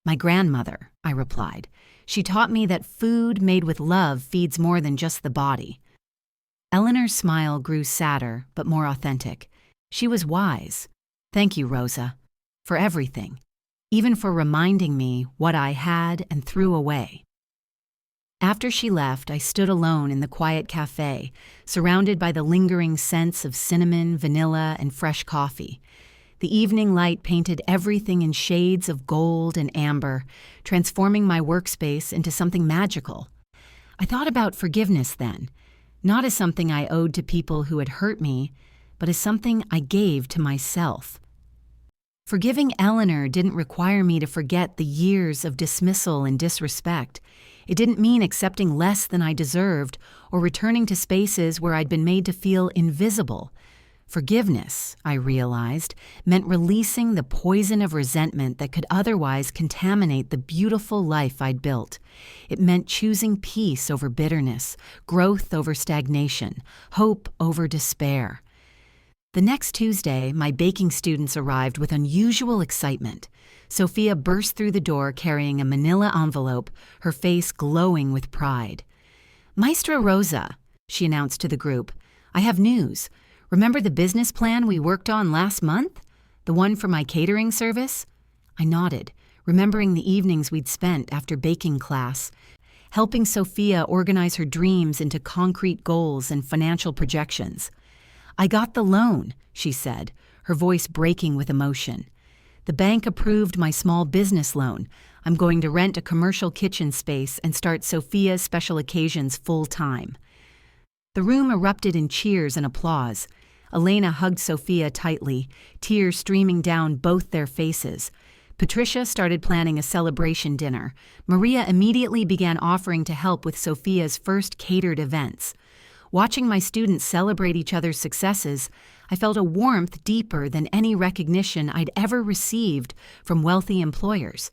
"My grandmother," I replied. "She taught me that food made with love feeds more than just the body." Eleanor's smile grew sadder, but more authentic. She was wise. "Thank you, Rosa, for everything, even for reminding me what I had and threw away." After she left, I stood alone in the quiet cafe, surrounded by the lingering scents of cinnamon, vanilla, and fresh coffee. The evening light painted everything in shades of gold and amber, transforming my workspace into something magical. I thought about forgiveness then, not as something I owed to people who had hurt me, but as something I gave to myself. Forgiving Eleanor didn't require me to forget the years of dismissal and disrespect. It didn't mean accepting less than I deserved or returning to spaces where I'd been made to feel invisible. Forgiveness, I realized, meant releasing the poison of resentment that could otherwise contaminate the beautiful life I'd built. It meant choosing peace over bitterness, growth over stagnation, hope over despair. The next Tuesday, my baking students arrived with unusual excitement. Sophia burst through the door carrying a manila envelope, her face glowing with pride. "Maestra Rosa," she announced to the group, "I have news. Remember the business plan we worked on last month? The one for my catering service?" I nodded, remembering the evenings we'd spent after baking class, helping Sophia organize her dreams into concrete goals and financial projections. "I got the loan," she said, her voice breaking with emotion. "The bank approved my small business loan. I'm going to rent a commercial kitchen space and start Sophia's special occasions full-time." The room erupted in cheers and applause. Elena hugged Sophia tightly, tears streaming down both their faces. Patricia started planning a celebration dinner. Maria immediately began offering to help with Sophia's first catered events. Watching my students celebrate each other's successes, I felt a warmth deeper than any recognition I'd ever received from wealthy employers.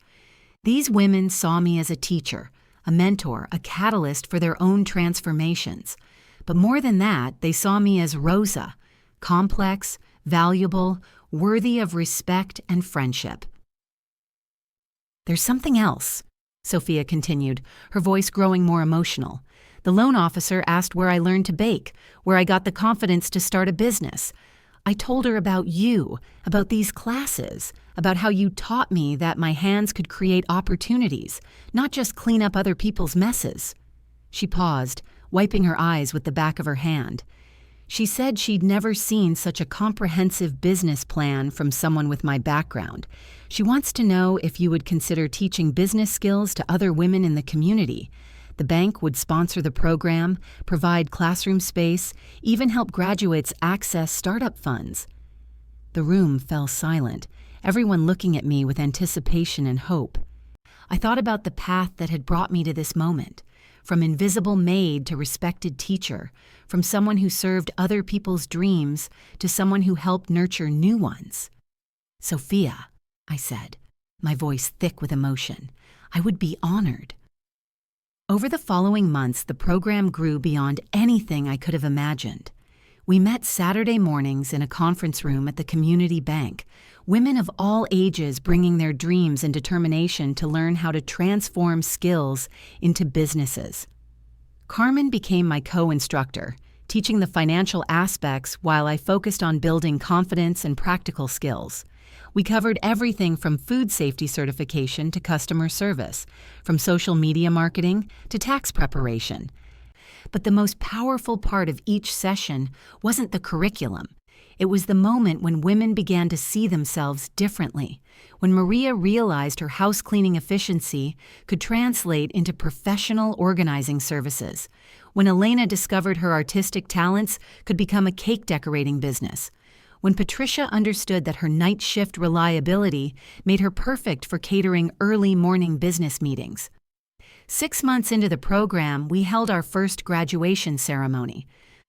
These women saw me as a teacher, a mentor, a catalyst for their own transformations. But more than that, they saw me as Rosa, complex, valuable, worthy of respect and friendship. "There's something else," Sophia continued, her voice growing more emotional. "The loan officer asked where I learned to bake, where I got the confidence to start a business. I told her about you, about these classes, about how you taught me that my hands could create opportunities, not just clean up other people's messes." She paused, wiping her eyes with the back of her hand. She said she'd never seen such a comprehensive business plan from someone with my background. She wants to know if you would consider teaching business skills to other women in the community. The bank would sponsor the program, provide classroom space, even help graduates access startup funds. The room fell silent, everyone looking at me with anticipation and hope. I thought about the path that had brought me to this moment. From invisible maid to respected teacher, from someone who served other people's dreams to someone who helped nurture new ones. "Sophia," I said, my voice thick with emotion, "I would be honored." Over the following months, the program grew beyond anything I could have imagined. We met Saturday mornings in a conference room at the community bank, women of all ages bringing their dreams and determination to learn how to transform skills into businesses. Carmen became my co-instructor, teaching the financial aspects while I focused on building confidence and practical skills. We covered everything from food safety certification to customer service, from social media marketing to tax preparation. But the most powerful part of each session wasn't the curriculum. It was the moment when women began to see themselves differently, when Maria realized her house cleaning efficiency could translate into professional organizing services, when Elena discovered her artistic talents could become a cake decorating business, when Patricia understood that her night shift reliability made her perfect for catering early morning business meetings. 6 months into the program, we held our first graduation ceremony.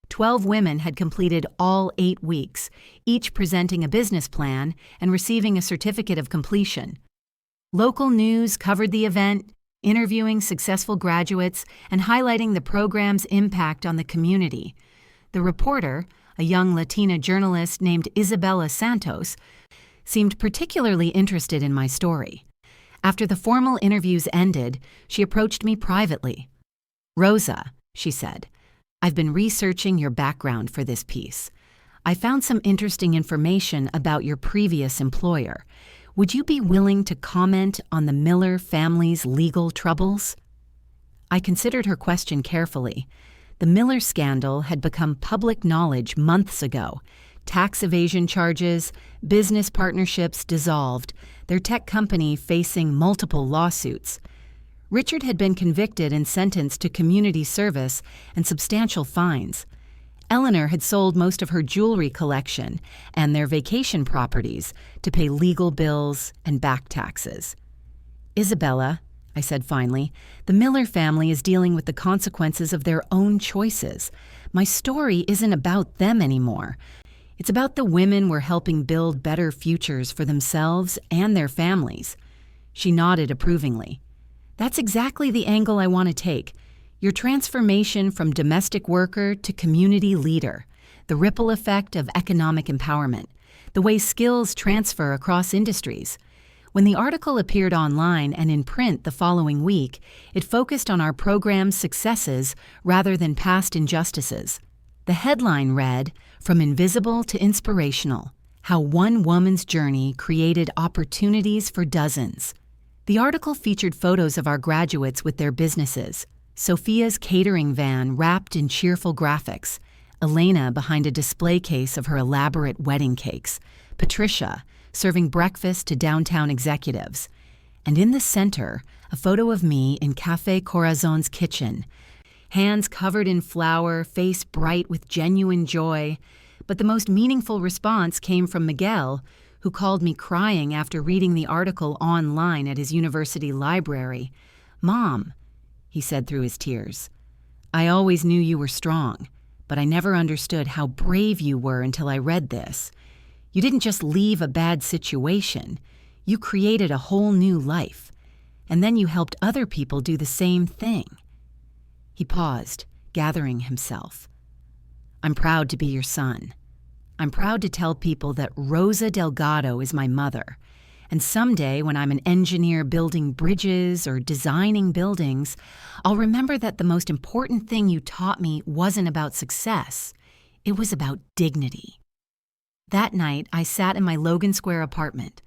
12 women had completed all 8 weeks, each presenting a business plan and receiving a certificate of completion. Local news covered the event, interviewing successful graduates and highlighting the program's impact on the community. The reporter, a young Latina journalist named Isabella Santos, seemed particularly interested in my story. After the formal interviews ended, she approached me privately. "Rosa," she said, "I've been researching your background for this piece. I found some interesting information about your previous employer. Would you be willing to comment on the Miller family's legal troubles?" I considered her question carefully. The Miller scandal had become public knowledge months ago. tax evasion charges, business partnerships dissolved, their tech company facing multiple lawsuits. Richard had been convicted and sentenced to community service and substantial fines. Eleanor had sold most of her jewelry collection and their vacation properties to pay legal bills and back taxes. "Isabella," I said finally, "the Miller family is dealing with the consequences of their own choices. My story isn't about them anymore. It's about the women we're helping build better futures for themselves and their families." She nodded approvingly. "That's exactly the angle I want to take. Your transformation from domestic worker to community leader, the ripple effect of economic empowerment, the way skills transfer across industries." When the article appeared online and in print the following week, it focused on our program's successes rather than past injustices. The headline read, "From Invisible to Inspirational: How One Woman's Journey Created Opportunities for Dozens." The article featured photos of our graduates with their businesses: Sophia's catering van wrapped in cheerful graphics, Elena behind a display case of her elaborate wedding cakes, Patricia serving breakfast to downtown executives, and in the center, a photo of me in Café Corazon's kitchen, hands covered in flour, face bright with genuine joy. But the most meaningful response came from Miguel, who called me crying after reading the article online at his university library. "Mom," he said through his tears, "I always knew you were strong, but I never understood how brave you were until I read this. You didn't just leave a bad situation, you created a whole new life, and then you helped other people do the same thing." He paused, gathering himself. "I'm proud to be your son. I'm proud to tell people that Rosa Delgado is my mother, and someday when I'm an engineer building bridges or designing buildings, I'll remember that the most important thing you taught me wasn't about success, it was about dignity." That night, I sat in my Logan Square apartment.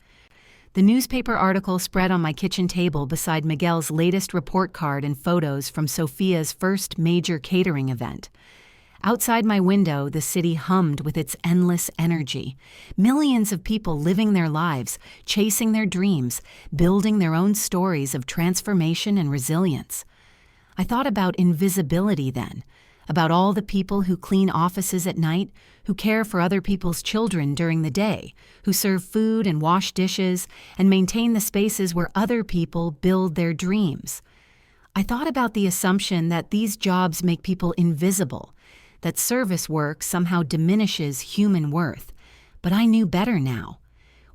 The newspaper article spread on my kitchen table beside Miguel's latest report card and photos from Sophia's first major catering event. Outside my window, the city hummed with its endless energy. Millions of people living their lives, chasing their dreams, building their own stories of transformation and resilience. I thought about invisibility then, about all the people who clean offices at night, who care for other people's children during the day, who serve food and wash dishes and maintain the spaces where other people build their dreams. I thought about the assumption that these jobs make people invisible, that service work somehow diminishes human worth. But I knew better now.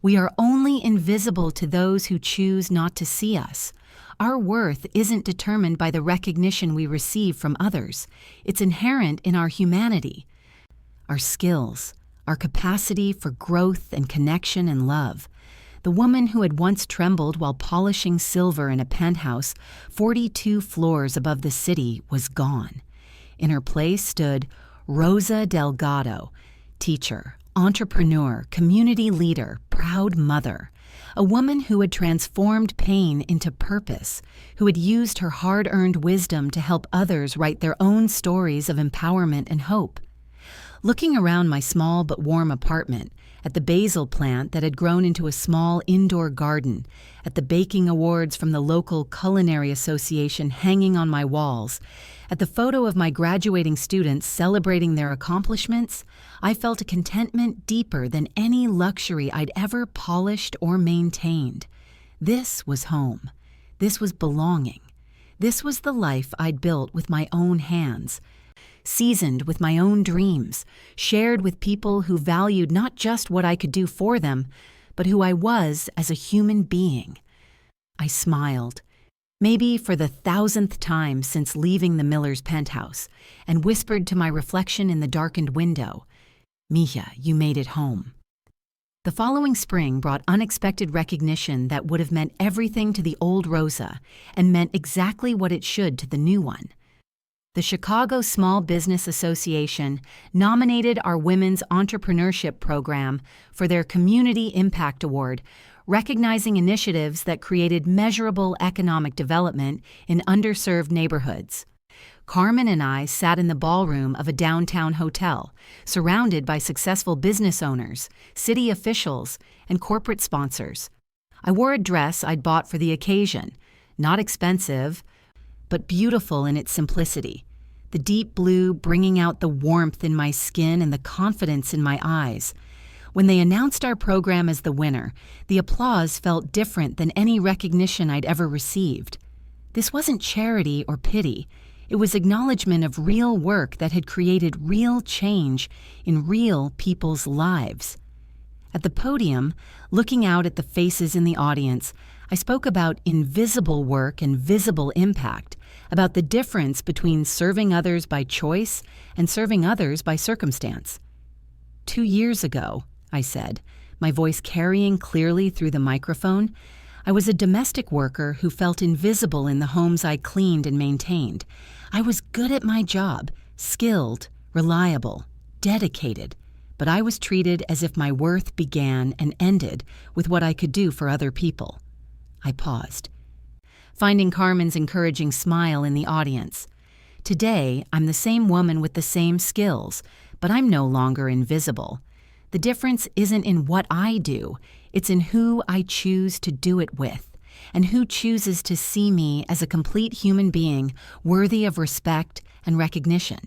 We are only invisible to those who choose not to see us. Our worth isn't determined by the recognition we receive from others. It's inherent in our humanity, our skills, our capacity for growth and connection and love. The woman who had once trembled while polishing silver in a penthouse 42 floors above the city was gone. In her place stood Rosa Delgado, teacher, entrepreneur, community leader, proud mother. A woman who had transformed pain into purpose, who had used her hard-earned wisdom to help others write their own stories of empowerment and hope. Looking around my small but warm apartment, at the basil plant that had grown into a small indoor garden, at the baking awards from the local culinary association hanging on my walls, at the photo of my graduating students celebrating their accomplishments, I felt a contentment deeper than any luxury I'd ever polished or maintained. This was home. This was belonging. This was the life I'd built with my own hands, seasoned with my own dreams, shared with people who valued not just what I could do for them, but who I was as a human being. I smiled, maybe for the 1,000th time since leaving the Miller's penthouse, and whispered to my reflection in the darkened window, "Mija, you made it home." The following spring brought unexpected recognition that would have meant everything to the old Rosa and meant exactly what it should to the new one. The Chicago Small Business Association nominated our Women's Entrepreneurship Program for their Community Impact Award, recognizing initiatives that created measurable economic development in underserved neighborhoods. Carmen and I sat in the ballroom of a downtown hotel, surrounded by successful business owners, city officials, and corporate sponsors. I wore a dress I'd bought for the occasion, not expensive, but beautiful in its simplicity, the deep blue bringing out the warmth in my skin and the confidence in my eyes. When they announced our program as the winner, the applause felt different than any recognition I'd ever received. This wasn't charity or pity. It was acknowledgement of real work that had created real change in real people's lives. At the podium, looking out at the faces in the audience, I spoke about invisible work and visible impact, about the difference between serving others by choice and serving others by circumstance. 2 years ago, I said, my voice carrying clearly through the microphone, I was a domestic worker who felt invisible in the homes I cleaned and maintained. I was good at my job, skilled, reliable, dedicated, but I was treated as if my worth began and ended with what I could do for other people. I paused, finding Carmen's encouraging smile in the audience. Today, I'm the same woman with the same skills, but I'm no longer invisible. The difference isn't in what I do, it's in who I choose to do it with, and who chooses to see me as a complete human being worthy of respect and recognition.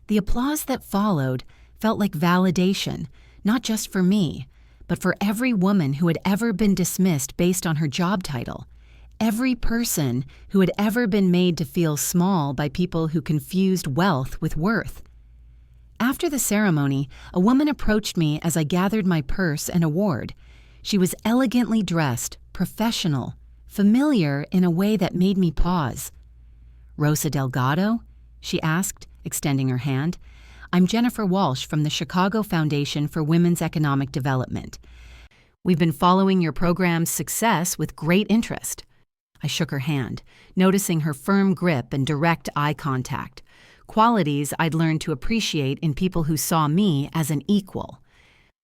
The applause that followed felt like validation, not just for me, but for every woman who had ever been dismissed based on her job title, every person who had ever been made to feel small by people who confused wealth with worth. After the ceremony, a woman approached me as I gathered my purse and award. She was elegantly dressed, professional, familiar in a way that made me pause. "Rosa Delgado?" she asked, extending her hand. "I'm Jennifer Walsh from the Chicago Foundation for Women's Economic Development. We've been following your program's success with great interest." I shook her hand, noticing her firm grip and direct eye contact, qualities I'd learned to appreciate in people who saw me as an equal.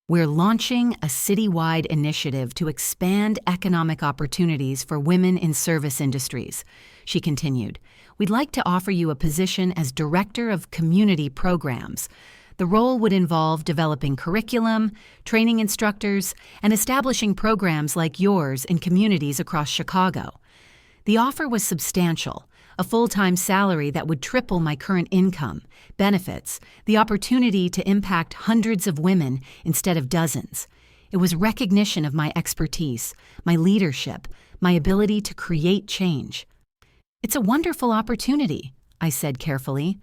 "We're launching a citywide initiative to expand economic opportunities for women in service industries," she continued. "We'd like to offer you a position as Director of Community Programs. The role would involve developing curriculum, training instructors, and establishing programs like yours in communities across Chicago." The offer was substantial, a full-time salary that would triple my current income, benefits, the opportunity to impact hundreds of women instead of dozens. It was recognition of my expertise, my leadership, my ability to create change. "It's a wonderful opportunity," I said carefully.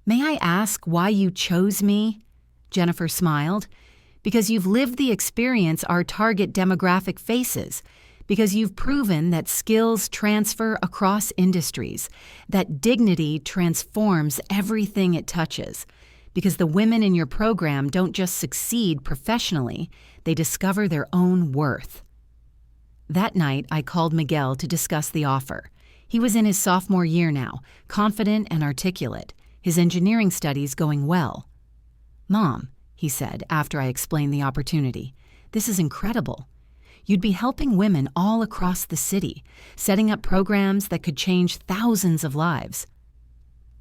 "May I ask why you chose me?" Jennifer smiled. "Because you've lived the experience our target demographic faces, because you've proven that skills transfer across industries, that dignity transforms everything it touches, because the women in your program don't just succeed professionally, they discover their own worth." That night, I called Miguel to discuss the offer. He was in his sophomore year now, confident and articulate, his engineering studies going well. "Mom," he said after I explained the opportunity, "this is incredible. You'd be helping women all across the city, setting up programs that could change thousands of lives."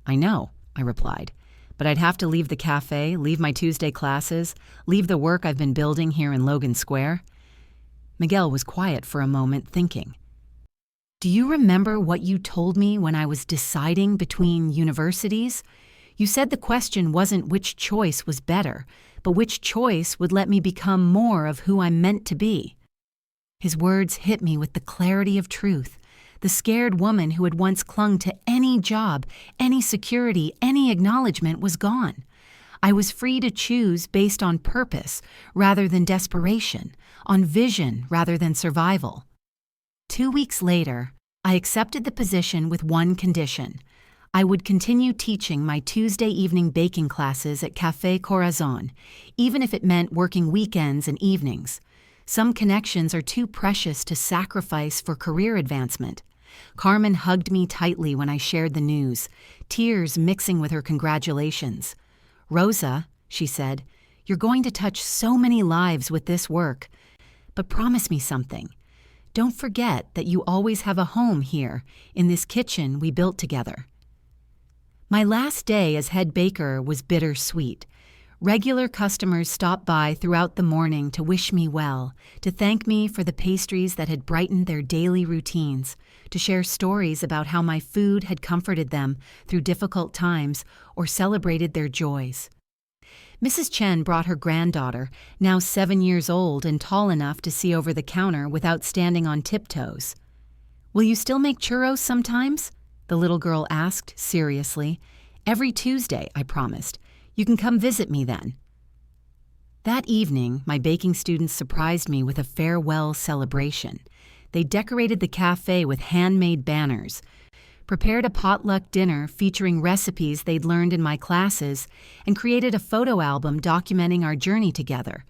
"I know," I replied, "but I'd have to leave the cafe, leave my Tuesday classes, leave the work I've been building here in Logan Square." Miguel was quiet for a moment, thinking. "Do you remember what you told me when I was deciding between universities? You said the question wasn't which choice was better, but which choice would let me become more of who I'm meant to be." His words hit me with the clarity of truth. The scared woman who had once clung to any job, any security, any acknowledgement was gone. I was free to choose based on purpose rather than desperation, on vision rather than survival. 2 weeks later, I accepted the position with one condition. I would continue teaching my Tuesday evening baking classes at Café Corazon, even if it meant working weekends and evenings. Some connections are too precious to sacrifice for career advancement. Carmen hugged me tightly when I shared the news, tears mixing with her congratulations. "Rosa," she said, "you're going to touch so many lives with this work. But promise me something. Don't forget that you always have a home here, in this kitchen we built together." My last day as head baker was bittersweet. Regular customers stopped by throughout the morning to wish me well, to thank me for the pastries that had brightened their daily routines, to share stories about how my food had comforted them through difficult times or celebrated their joys. Mrs. Chen brought her granddaughter, now 7 years old and tall enough to see over the counter without standing on tiptoes. "Will you still make churros sometimes?" the little girl asked seriously. "Every Tuesday," I promised. "You can come visit me then." That evening, my baking students surprised me with a farewell celebration. They decorated the cafe with handmade banners, prepared a potluck dinner featuring recipes they'd learned in my classes, and created a photo album documenting our journey together.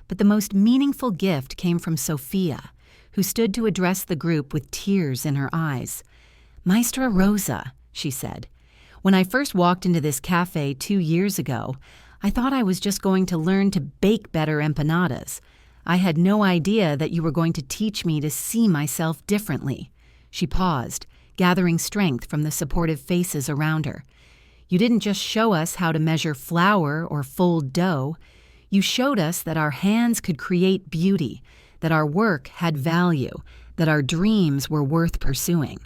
But the most meaningful gift came from Sophia, who stood to address the group with tears in her eyes. "Maestra Rosa," she said, "when I first walked into this cafe 2 years ago, I thought I was just going to learn to bake better empanadas. I had no idea that you were going to teach me to see myself differently." She paused, gathering strength from the supportive faces around her. "You didn't just show us how to measure flour or fold dough. You showed us that our hands could create beauty, that our work had value, that our dreams were worth pursuing.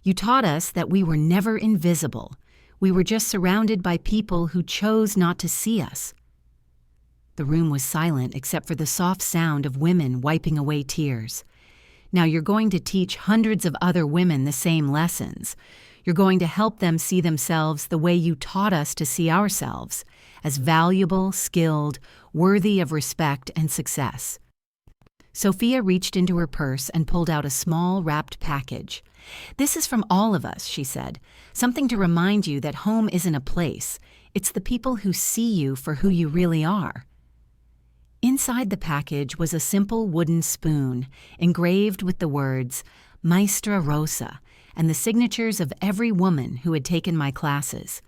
You taught us that we were never invisible. We were just surrounded by people who chose not to see us." The room was silent except for the soft sound of women wiping away tears. "Now you're going to teach hundreds of other women the same lessons. You're going to help them see themselves the way you taught us to see ourselves, as valuable, skilled, worthy of respect and success." Sophia reached into her purse and pulled out a small wrapped package. "This is from all of us," she said. "Something to remind you that home isn't a place. It's the people who see you for who you really are." Inside the package was a simple wooden spoon, engraved with the words, "Maestra Rosa," and the signatures of every woman who had taken my classes.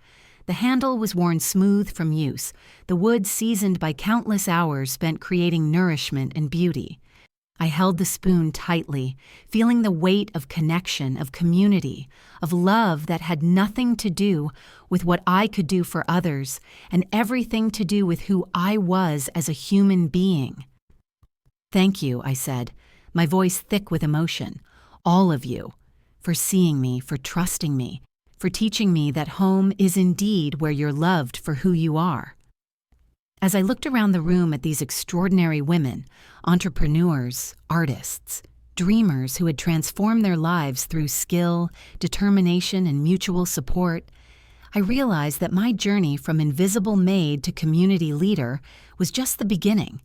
The handle was worn smooth from use, the wood seasoned by countless hours spent creating nourishment and beauty. I held the spoon tightly, feeling the weight of connection, of community, of love that had nothing to do with what I could do for others and everything to do with who I was as a human being. "Thank you," I said, my voice thick with emotion, "all of you, for seeing me, for trusting me, for teaching me that home is indeed where you're loved for who you are." As I looked around the room at these extraordinary women, entrepreneurs, artists, dreamers who had transformed their lives through skill, determination, and mutual support, I realized that my journey from invisible maid to community leader was just the beginning.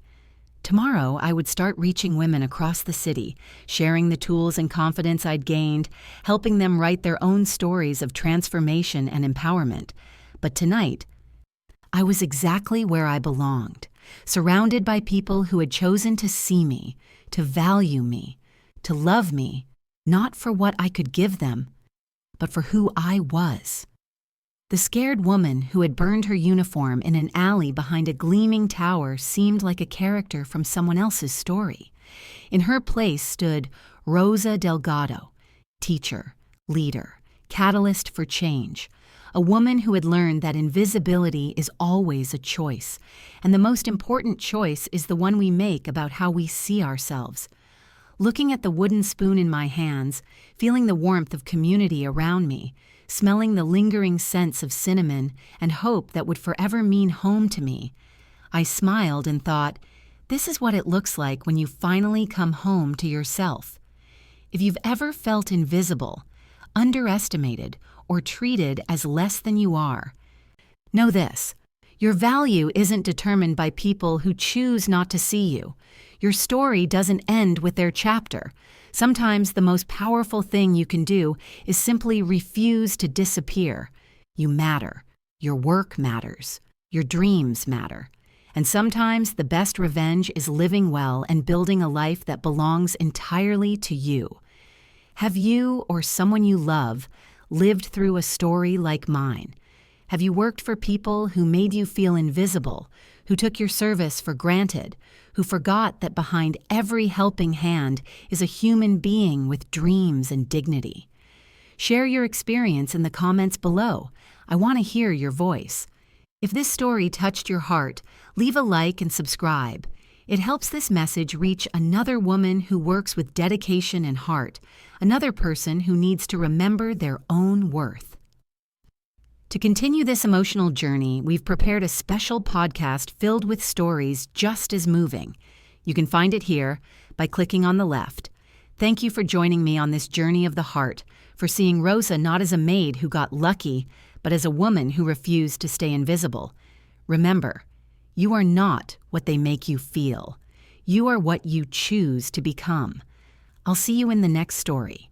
Tomorrow, I would start reaching women across the city, sharing the tools and confidence I'd gained, helping them write their own stories of transformation and empowerment. But tonight, I was exactly where I belonged, surrounded by people who had chosen to see me, to value me, to love me, not for what I could give them, but for who I was. The scared woman who had burned her uniform in an alley behind a gleaming tower seemed like a character from someone else's story. In her place stood Rosa Delgado, teacher, leader, catalyst for change, a woman who had learned that invisibility is always a choice, and the most important choice is the one we make about how we see ourselves. Looking at the wooden spoon in my hands, feeling the warmth of community around me, smelling the lingering scents of cinnamon and hope that would forever mean home to me, I smiled and thought, this is what it looks like when you finally come home to yourself. If you've ever felt invisible, underestimated, or treated as less than you are, know this: your value isn't determined by people who choose not to see you. Your story doesn't end with their chapter. Sometimes the most powerful thing you can do is simply refuse to disappear. You matter. Your work matters. Your dreams matter. And sometimes the best revenge is living well and building a life that belongs entirely to you. Have you or someone you love lived through a story like mine? Have you worked for people who made you feel invisible, who took your service for granted, who forgot that behind every helping hand is a human being with dreams and dignity? Share your experience in the comments below. I want to hear your voice. If this story touched your heart, leave a like and subscribe. It helps this message reach another woman who works with dedication and heart, another person who needs to remember their own worth. To continue this emotional journey, we've prepared a special podcast filled with stories just as moving. You can find it here by clicking on the left. Thank you for joining me on this journey of the heart, for seeing Rosa not as a maid who got lucky, but as a woman who refused to stay invisible. Remember, you are not what they make you feel. You are what you choose to become. I'll see you in the next story.